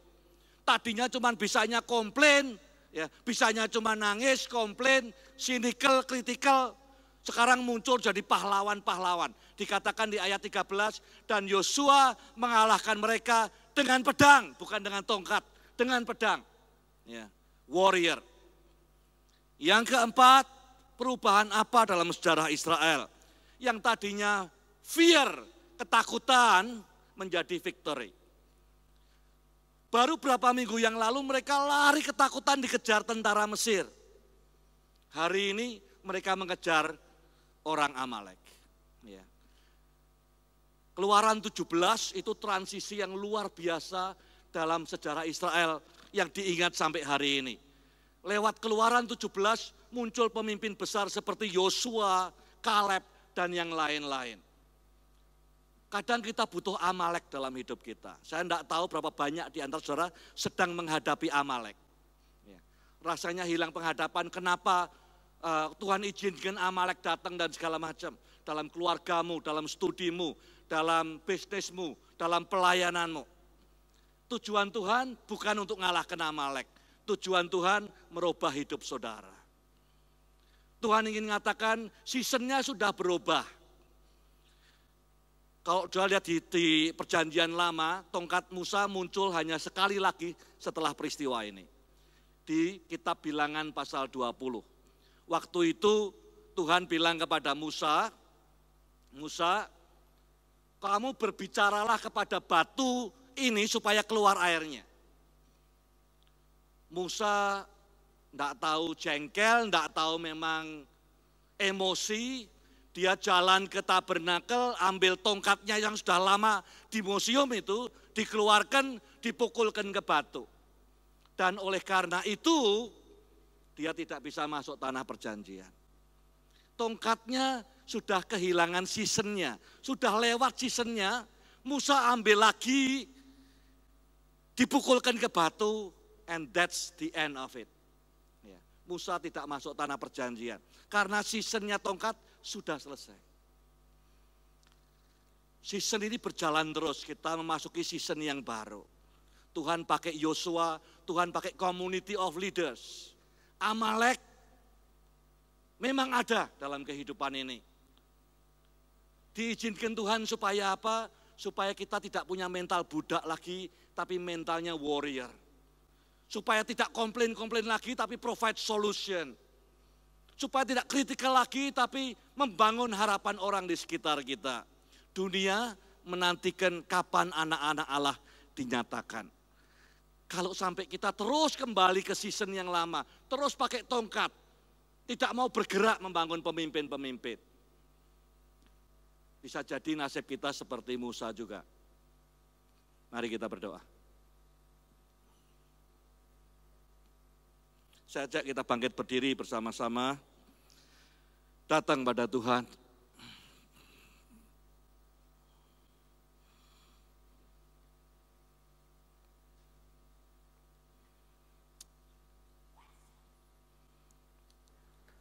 Tadinya cuma bisanya komplain, ya, bisanya cuma nangis, komplain, cynical, kritikal. Sekarang muncul jadi pahlawan-pahlawan. Dikatakan di ayat 13, dan Yosua mengalahkan mereka dengan pedang, bukan dengan tongkat, dengan pedang. Ya, warrior. Yang keempat, perubahan apa dalam sejarah Israel? Yang tadinya fear, ketakutan, menjadi victory. Baru berapa minggu yang lalu mereka lari ketakutan dikejar tentara Mesir. Hari ini mereka mengejar orang Amalek. Ya. Keluaran 17 itu transisi yang luar biasa dalam sejarah Israel yang diingat sampai hari ini. Lewat Keluaran 17 muncul pemimpin besar seperti Yosua, Kaleb, dan yang lain-lain. Kadang kita butuh Amalek dalam hidup kita. Saya tidak tahu berapa banyak di antara saudara sedang menghadapi Amalek. Ya. Rasanya hilang penghadapan, kenapa Tuhan izinkan Amalek datang dan segala macam. Dalam keluargamu, dalam studimu, dalam bisnismu, dalam pelayananmu. Tujuan Tuhan bukan untuk ngalahkan Amalek. Tujuan Tuhan merubah hidup saudara. Tuhan ingin mengatakan seasonnya sudah berubah. Kalau sudah lihat di perjanjian lama, tongkat Musa muncul hanya sekali lagi setelah peristiwa ini. Di kitab Bilangan pasal 20. Waktu itu Tuhan bilang kepada Musa, Musa, kamu berbicaralah kepada batu ini supaya keluar airnya. Musa tidak tahu jengkel, tidak tahu memang emosi. Dia jalan ke tabernakel, ambil tongkatnya yang sudah lama di museum itu, dikeluarkan, dipukulkan ke batu. Dan oleh karena itu, dia tidak bisa masuk tanah perjanjian. Tongkatnya sudah kehilangan seasonnya, sudah lewat seasonnya, Musa ambil lagi, dipukulkan ke batu, and that's the end of it. Ya, Musa tidak masuk tanah perjanjian, karena seasonnya tongkat sudah selesai. Season ini berjalan terus, kita memasuki season yang baru. Tuhan pakai Yosua, Tuhan pakai community of leaders. Amalek memang ada dalam kehidupan ini. Diizinkan Tuhan supaya apa? Supaya kita tidak punya mental budak lagi, tapi mentalnya warrior. Supaya tidak komplain-komplain lagi, tapi provide solution. Supaya tidak kritikal lagi, tapi membangun harapan orang di sekitar kita. Dunia menantikan kapan anak-anak Allah dinyatakan. Kalau sampai kita terus kembali ke season yang lama, terus pakai tongkat, tidak mau bergerak membangun pemimpin-pemimpin. Bisa jadi nasib kita seperti Musa juga. Mari kita berdoa. Saya ajak kita bangkit berdiri bersama-sama. Datang pada Tuhan.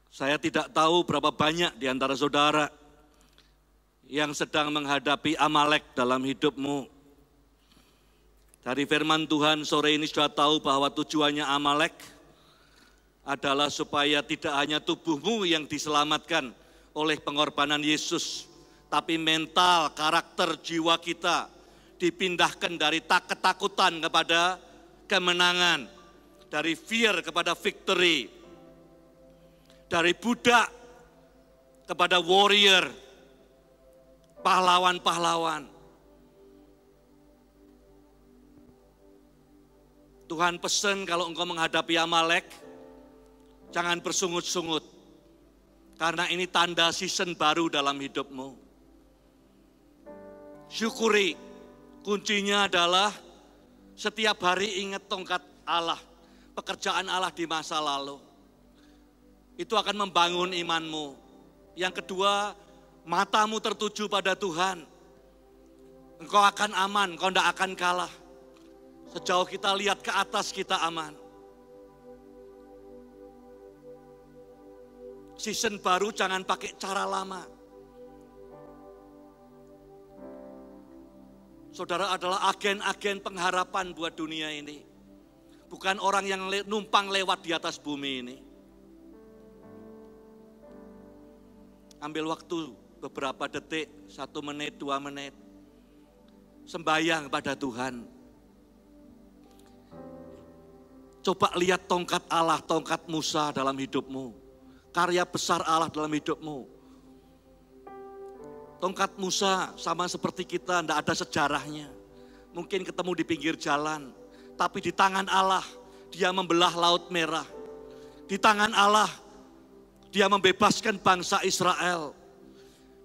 Saya tidak tahu berapa banyak di antara saudara yang sedang menghadapi Amalek dalam hidupmu. Dari firman Tuhan sore ini sudah tahu bahwa tujuannya Amalek adalah supaya tidak hanya tubuhmu yang diselamatkan oleh pengorbanan Yesus, tapi mental, karakter, jiwa kita dipindahkan dari ketakutan kepada kemenangan, Dari fear kepada victory. Dari budak kepada warrior. Pahlawan-pahlawan. Tuhan pesen kalau engkau menghadapi Amalek, jangan bersungut-sungut. Karena ini tanda season baru dalam hidupmu. Syukuri, kuncinya adalah setiap hari ingat tongkat Allah, pekerjaan Allah di masa lalu. Itu akan membangun imanmu. Yang kedua, matamu tertuju pada Tuhan. Engkau akan aman, engkau tidak akan kalah. Sejauh kita lihat ke atas, kita aman. Season baru jangan pakai cara lama. Saudara adalah agen-agen pengharapan buat dunia ini. Bukan orang yang numpang lewat di atas bumi ini. Ambil waktu beberapa detik, 1 menit, 2 menit. Sembayang pada Tuhan. Coba lihat tongkat Allah, tongkat Musa dalam hidupmu. Karya besar Allah dalam hidupmu. Tongkat Musa sama seperti kita, tidak ada sejarahnya. Mungkin ketemu di pinggir jalan. Tapi di tangan Allah, dia membelah Laut Merah. Di tangan Allah, dia membebaskan bangsa Israel.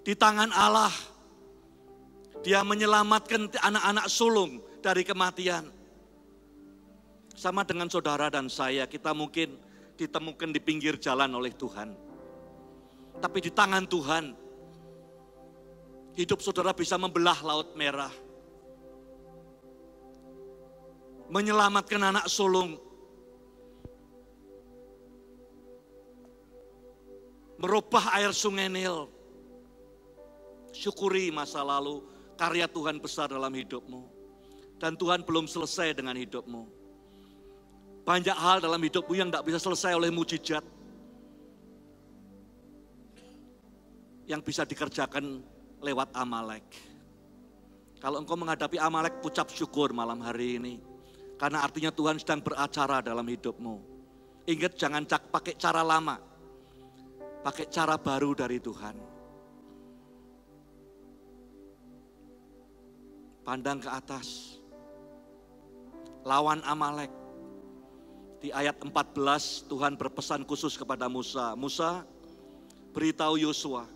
Di tangan Allah, dia menyelamatkan anak-anak sulung dari kematian. Sama dengan saudara dan saya, kita mungkin ditemukan di pinggir jalan oleh Tuhan. Tapi di tangan Tuhan, hidup saudara bisa membelah Laut Merah. Menyelamatkan anak sulung. Merubah air sungai Nil. Syukuri masa lalu, karya Tuhan besar dalam hidupmu. Dan Tuhan belum selesai dengan hidupmu. Banyak hal dalam hidupmu yang tidak bisa selesai oleh mujizat. Yang bisa dikerjakan lewat Amalek. Kalau engkau menghadapi Amalek, ucap syukur malam hari ini. Karena artinya Tuhan sedang beracara dalam hidupmu. Ingat, jangan pakai cara lama. Pakai cara baru dari Tuhan. Pandang ke atas. Lawan Amalek. Di ayat 14 Tuhan berpesan khusus kepada Musa. Musa, beritahu Yosua.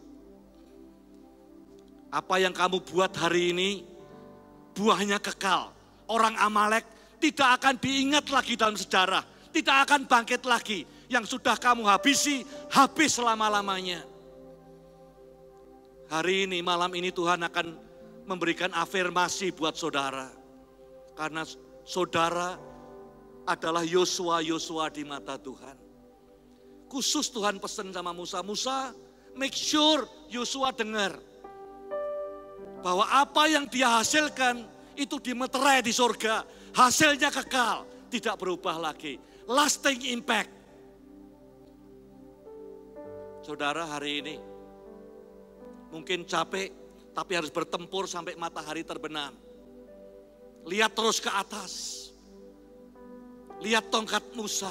Apa yang kamu buat hari ini, buahnya kekal. Orang Amalek tidak akan diingat lagi dalam sejarah. Tidak akan bangkit lagi. Yang sudah kamu habisi, habis selama-lamanya. Hari ini, malam ini Tuhan akan memberikan afirmasi buat saudara. Karena saudara adalah Yosua di mata Tuhan. Khusus Tuhan pesan sama Musa. Musa, make sure Yosua dengar. Bahwa apa yang dia hasilkan itu dimeterai di surga. Hasilnya kekal, tidak berubah lagi. Lasting impact. Saudara hari ini mungkin capek, tapi harus bertempur sampai matahari terbenam. Lihat terus ke atas. Lihat tongkat Musa.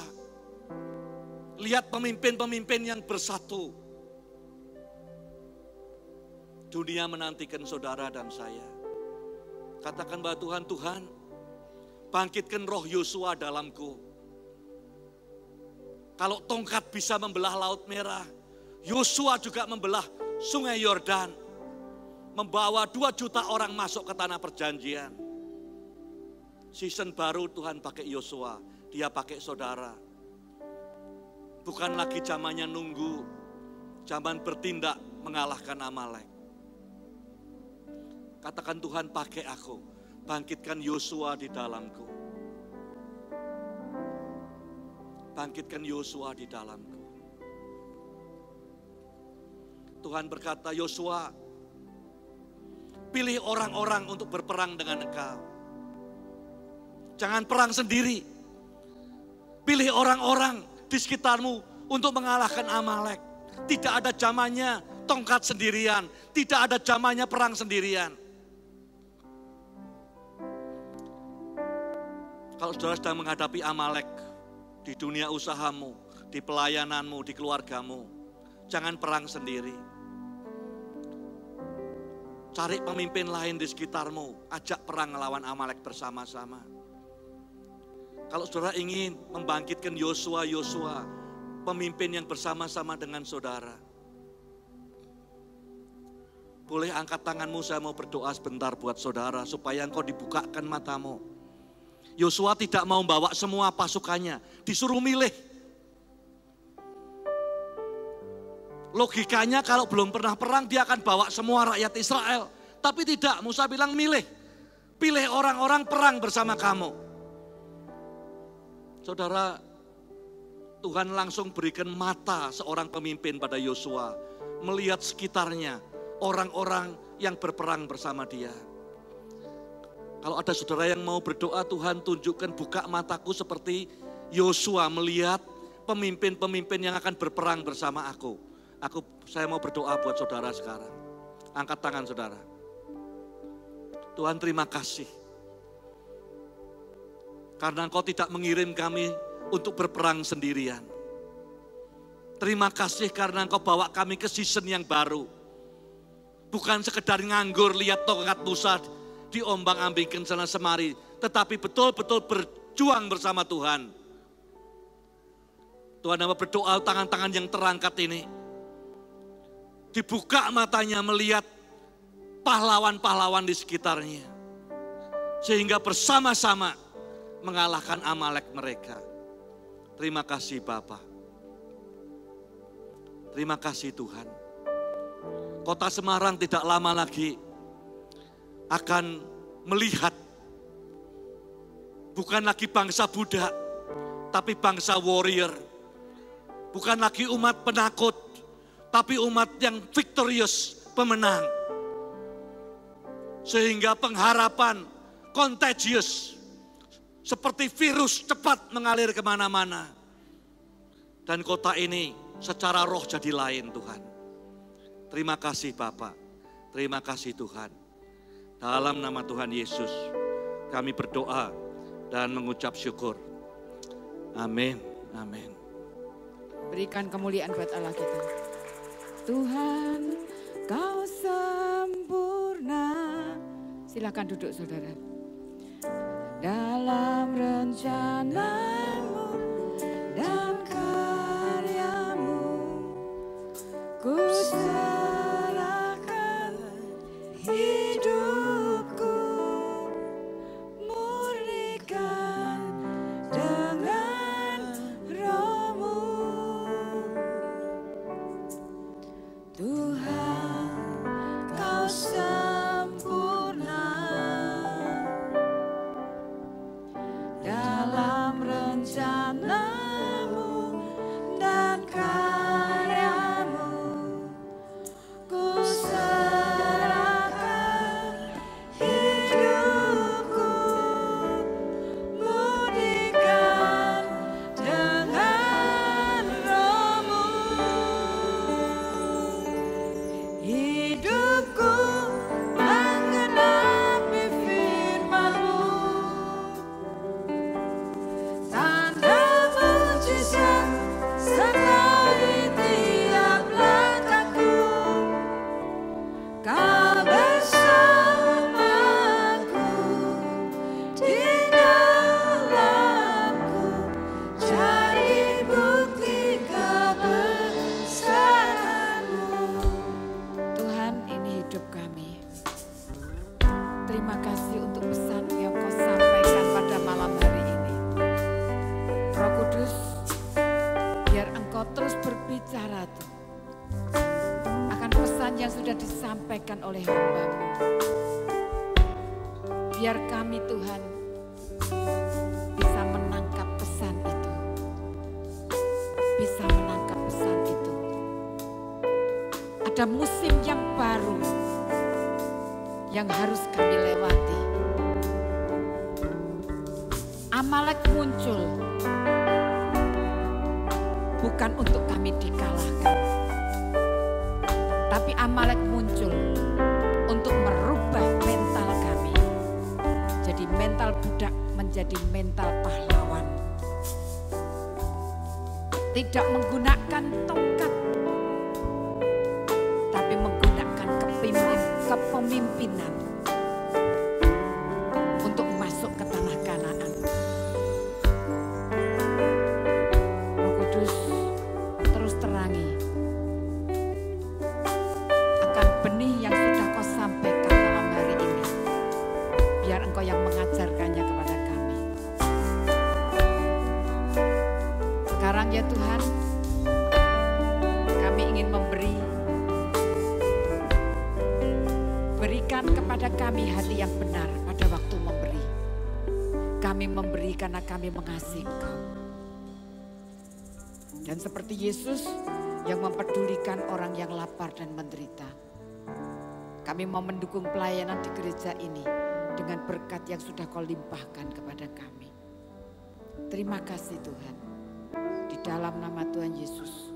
Lihat pemimpin-pemimpin yang bersatu. Dunia menantikan saudara dan saya. Katakan bahwa Tuhan, bangkitkan roh Yosua dalamku. Kalau tongkat bisa membelah Laut Merah, Yosua juga membelah Sungai Yordan. Membawa 2 juta orang masuk ke tanah perjanjian. Season baru Tuhan pakai Yosua, dia pakai saudara. Bukan lagi zamannya nunggu, zaman bertindak mengalahkan Amalek. Katakan Tuhan pakai aku, bangkitkan Yosua di dalamku. Bangkitkan Yosua di dalamku. Tuhan berkata, Yosua, pilih orang-orang untuk berperang dengan engkau. Jangan perang sendiri. Pilih orang-orang di sekitarmu untuk mengalahkan Amalek. Tidak ada zamannya tongkat sendirian. Tidak ada zamannya perang sendirian. Kalau saudara sedang menghadapi Amalek, di dunia usahamu, di pelayananmu, di keluargamu. Jangan perang sendiri. Cari pemimpin lain di sekitarmu, ajak perang melawan Amalek bersama-sama. Kalau saudara ingin membangkitkan Yosua, pemimpin yang bersama-sama dengan saudara, boleh angkat tanganmu, saya mau berdoa sebentar buat saudara supaya engkau dibukakan matamu. Yosua tidak mau bawa semua pasukannya, disuruh milih. Logikanya kalau belum pernah perang dia akan bawa semua rakyat Israel. Tapi tidak, Musa bilang milih. Pilih orang-orang perang bersama kamu. Saudara, Tuhan langsung berikan mata seorang pemimpin pada Yosua. Melihat sekitarnya, orang-orang yang berperang bersama dia. Kalau ada saudara yang mau berdoa, Tuhan tunjukkan, buka mataku seperti Yosua melihat pemimpin-pemimpin yang akan berperang bersama aku. Saya mau berdoa buat saudara sekarang. Angkat tangan saudara. Tuhan terima kasih. Karena Engkau tidak mengirim kami untuk berperang sendirian. Terima kasih karena Engkau bawa kami ke season yang baru. Bukan sekedar nganggur lihat tongkat Musa diombang-ambingkan sana semari. Tetapi betul-betul berjuang bersama Tuhan. Tuhan nama berdoa tangan-tangan yang terangkat ini. Dibuka matanya melihat pahlawan-pahlawan di sekitarnya. Sehingga bersama-sama mengalahkan Amalek mereka. Terima kasih Bapa. Terima kasih Tuhan. Kota Semarang tidak lama lagi akan melihat bukan lagi bangsa budak, tapi bangsa warrior. Bukan lagi umat penakut, tapi umat yang victorious, pemenang. Sehingga pengharapan contagious, seperti virus cepat mengalir kemana-mana. Dan kota ini secara roh jadi lain Tuhan. Terima kasih Bapa, terima kasih Tuhan. Dalam nama Tuhan Yesus kami berdoa dan mengucap syukur. Amin, amin. Berikan kemuliaan buat Allah kita. Tuhan, Kau sempurna. Silakan duduk saudara. Dalam rencanamu dan karyamu, ku serahkan hidupku, murnikan dengan roh-Mu. Tuhan, Kau sempurna dalam rencanamu dan karyamu, ku serahkan hidupku, murnikan dengan roh-Mu. Hidupku menggenapi firman-Mu, tanda mujizat sertai tiap langkahku. Kau bersamaku di dalamku, cari bukti kebesaran-Mu. Tuhan, ini hidup kami. Terima kasih untuk pesan yang Kau sampaikan pada malam hari ini. Roh Kudus, biar Engkau terus berbicara Tuhan, akan pesan yang sudah disampaikan oleh hamba-Mu. Biar kami Tuhan bisa menangkap pesan itu. Bisa menangkap pesan itu. Ada musim yang baru yang harus kami lewati. Amalek muncul bukan untuk kami dikalahkan, tapi Amalek muncul untuk merubah mental kami. Jadi mental budak menjadi mental pahlawan. tidak menggunakan tongkat, tapi menggunakan kepemimpinan untuk masuk ke tanah Kanaan. Roh Kudus terus terangi akan benih yang sudah kau sampaikan malam hari ini. Biar engkau yang mengajarkannya kepada kami. Sekarang ya Tuhan, kami ingin berikan kepada kami hati yang benar pada waktu memberi. Kami memberi karena kami mengasihi Engkau. Dan seperti Yesus yang mempedulikan orang yang lapar dan menderita, kami mau mendukung pelayanan di gereja ini dengan berkat yang sudah Kau limpahkan kepada kami. Terima kasih Tuhan. Di dalam nama Tuhan Yesus.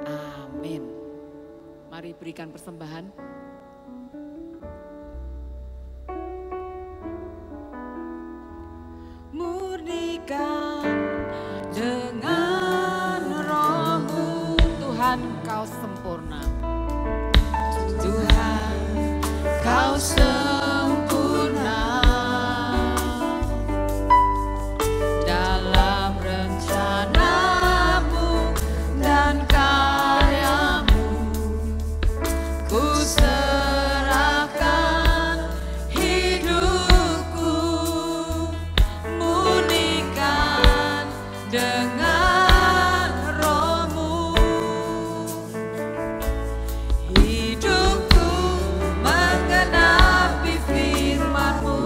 Amin. Mari berikan persembahan. Murnikan dengan roh-Mu, Tuhan Kau sempurna. Tuhan Kau sempurna dalam rencana-Mu dan karya-Mu. Ku serahkan hidupku, murnikan dengan roh-Mu. Hidupku menggenapi firman-Mu,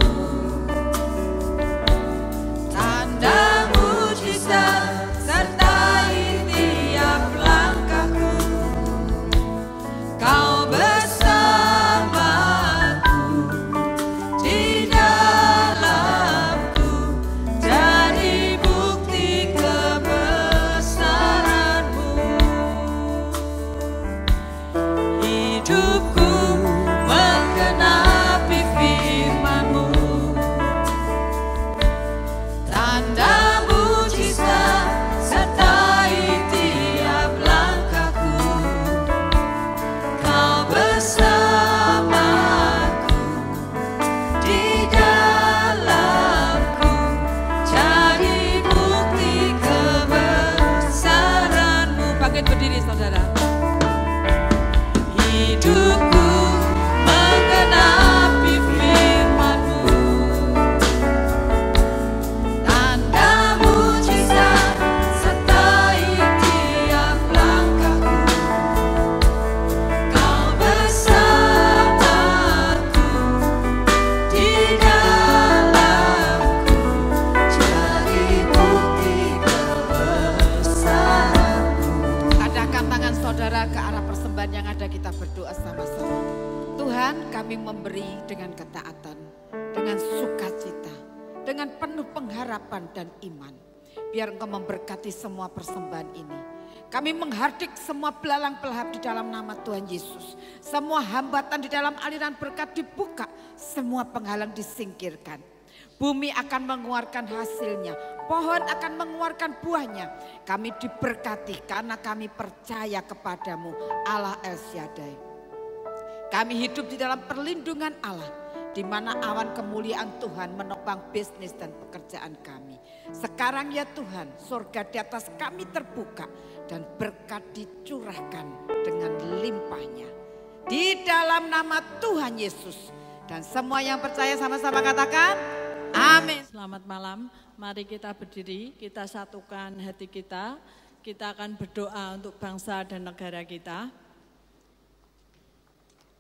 tanda mujizat sertai tiap langkahku. Kau bersamaku di dalamku, jadi bukti kebesaran-Mu. Hidupku menggenapi firman-Mu, tanda mujizat sertai tiap langkahku. Kau bersamaku di dalamku, jadi bukti kebesaran-Mu. Bangkit berdiri saudara. Hidupku menggenapi firman-Mu, tanda mujizat sertai tiap langkahku. Kau bersamaku di dalamku, jadi bukti kebesaran-Mu. Adakah tangan saudara ke arah persembahan yang ada, kita berdoa sama-sama. Tuhan, kami memberi dengan ketaatan, dengan sukacita, dengan penuh pengharapan dan iman. Biar Engkau memberkati semua persembahan ini. Kami menghardik semua belalang pelahap di dalam nama Tuhan Yesus. Semua hambatan di dalam aliran berkat dibuka, semua penghalang disingkirkan. Bumi akan mengeluarkan hasilnya, pohon akan mengeluarkan buahnya. Kami diberkati karena kami percaya kepadamu, Allah El Shaddai. Kami hidup di dalam perlindungan Allah, di mana awan kemuliaan Tuhan menopang bisnis dan pekerjaan kami. Sekarang ya Tuhan, surga di atas kami terbuka dan berkat dicurahkan dengan limpahnya. Di dalam nama Tuhan Yesus. Dan semua yang percaya sama-sama katakan, amin. Selamat malam, mari kita berdiri, kita satukan hati kita. Kita akan berdoa untuk bangsa dan negara kita.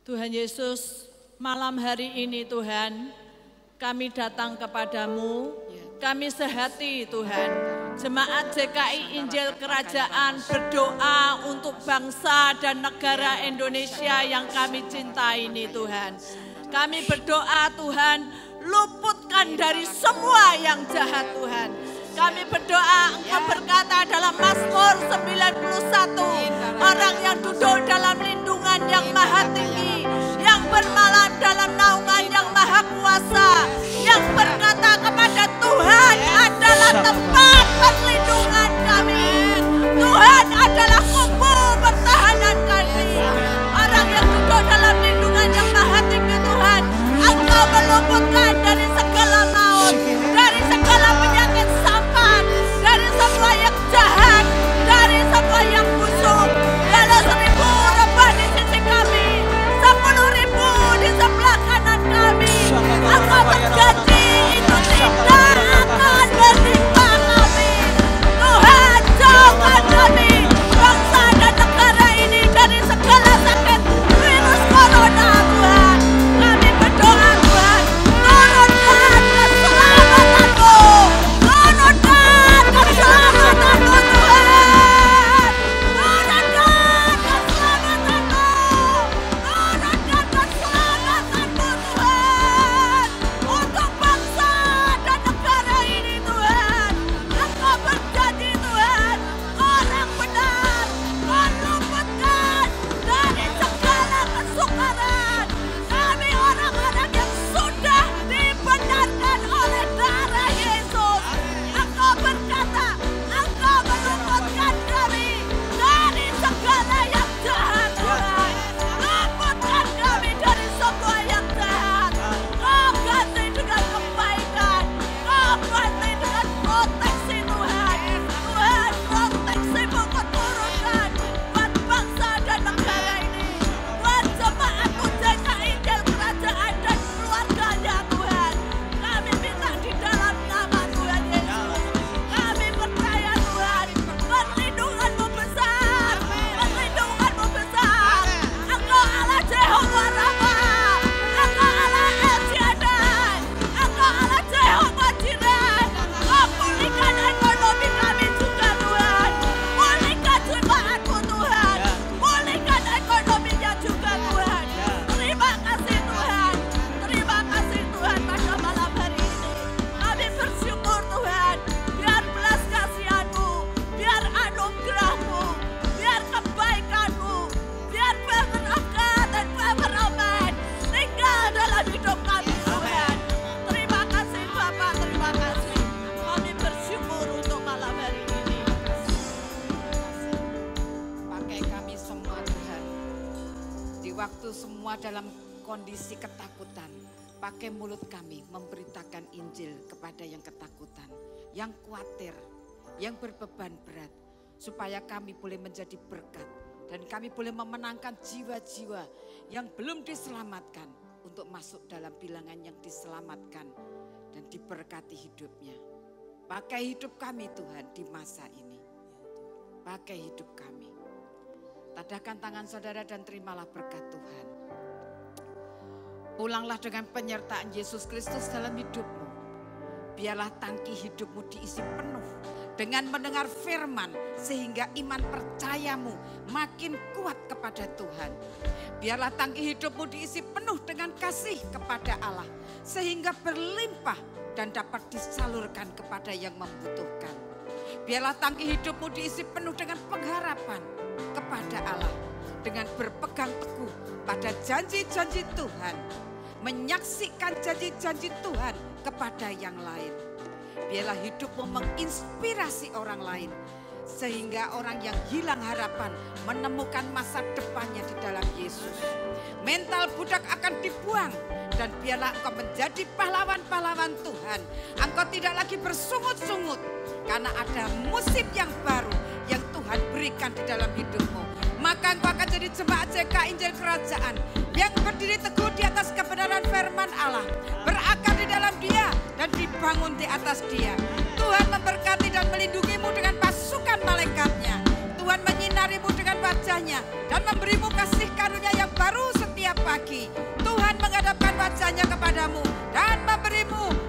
Tuhan Yesus, malam hari ini Tuhan, kami datang kepadamu, kami sehati Tuhan. Jemaat JKI Injil Kerajaan berdoa untuk bangsa dan negara Indonesia yang kami cintai ini Tuhan. Kami berdoa Tuhan, luputkan dari semua yang jahat Tuhan. Kami berdoa, Engkau berkata dalam Mazmur 91, orang yang duduk dalam lindungan yang maha tinggi, yang bermalam dalam naungan yang maha kuasa, yang berkata kepada Tuhan adalah tempat perlindungan kami. waktu semua dalam kondisi ketakutan, pakai mulut kami memberitakan Injil kepada yang ketakutan, yang khawatir, yang berbeban berat, supaya kami boleh menjadi berkat dan kami boleh memenangkan jiwa-jiwa yang belum diselamatkan untuk masuk dalam bilangan yang diselamatkan dan diberkati hidupnya. Pakai hidup kami Tuhan di masa ini. Pakai hidup kami. Tadahkan tangan saudara dan terimalah berkat Tuhan. Pulanglah dengan penyertaan Yesus Kristus dalam hidupmu. Biarlah tangki hidupmu diisi penuh dengan mendengar firman sehingga iman percayamu makin kuat kepada Tuhan. Biarlah tangki hidupmu diisi penuh dengan kasih kepada Allah sehingga berlimpah dan dapat disalurkan kepada yang membutuhkan. Biarlah tangki hidupmu diisi penuh dengan pengharapan kepada Allah dengan berpegang teguh pada janji-janji Tuhan, menyaksikan janji-janji Tuhan kepada yang lain. Biarlah hidupmu menginspirasi orang lain sehingga orang yang hilang harapan menemukan masa depannya di dalam Yesus. Mental budak akan dibuang dan biarlah engkau menjadi pahlawan-pahlawan Tuhan. Engkau tidak lagi bersungut-sungut karena ada musim yang baru yang Tuhan berikan di dalam hidupmu. Maka engkau akan jadi jemaat JKI Injil Kerajaan yang berdiri teguh di atas kebenaran firman Allah, berakar di dalam Dia dan dibangun di atas Dia. Tuhan memberkati dan melindungimu dengan pasukan malaikatnya. Tuhan menyinarimu dengan wajahnya dan memberimu kasih karunia yang baru setiap pagi. Tuhan menghadapkan wajahnya kepadamu dan memberimu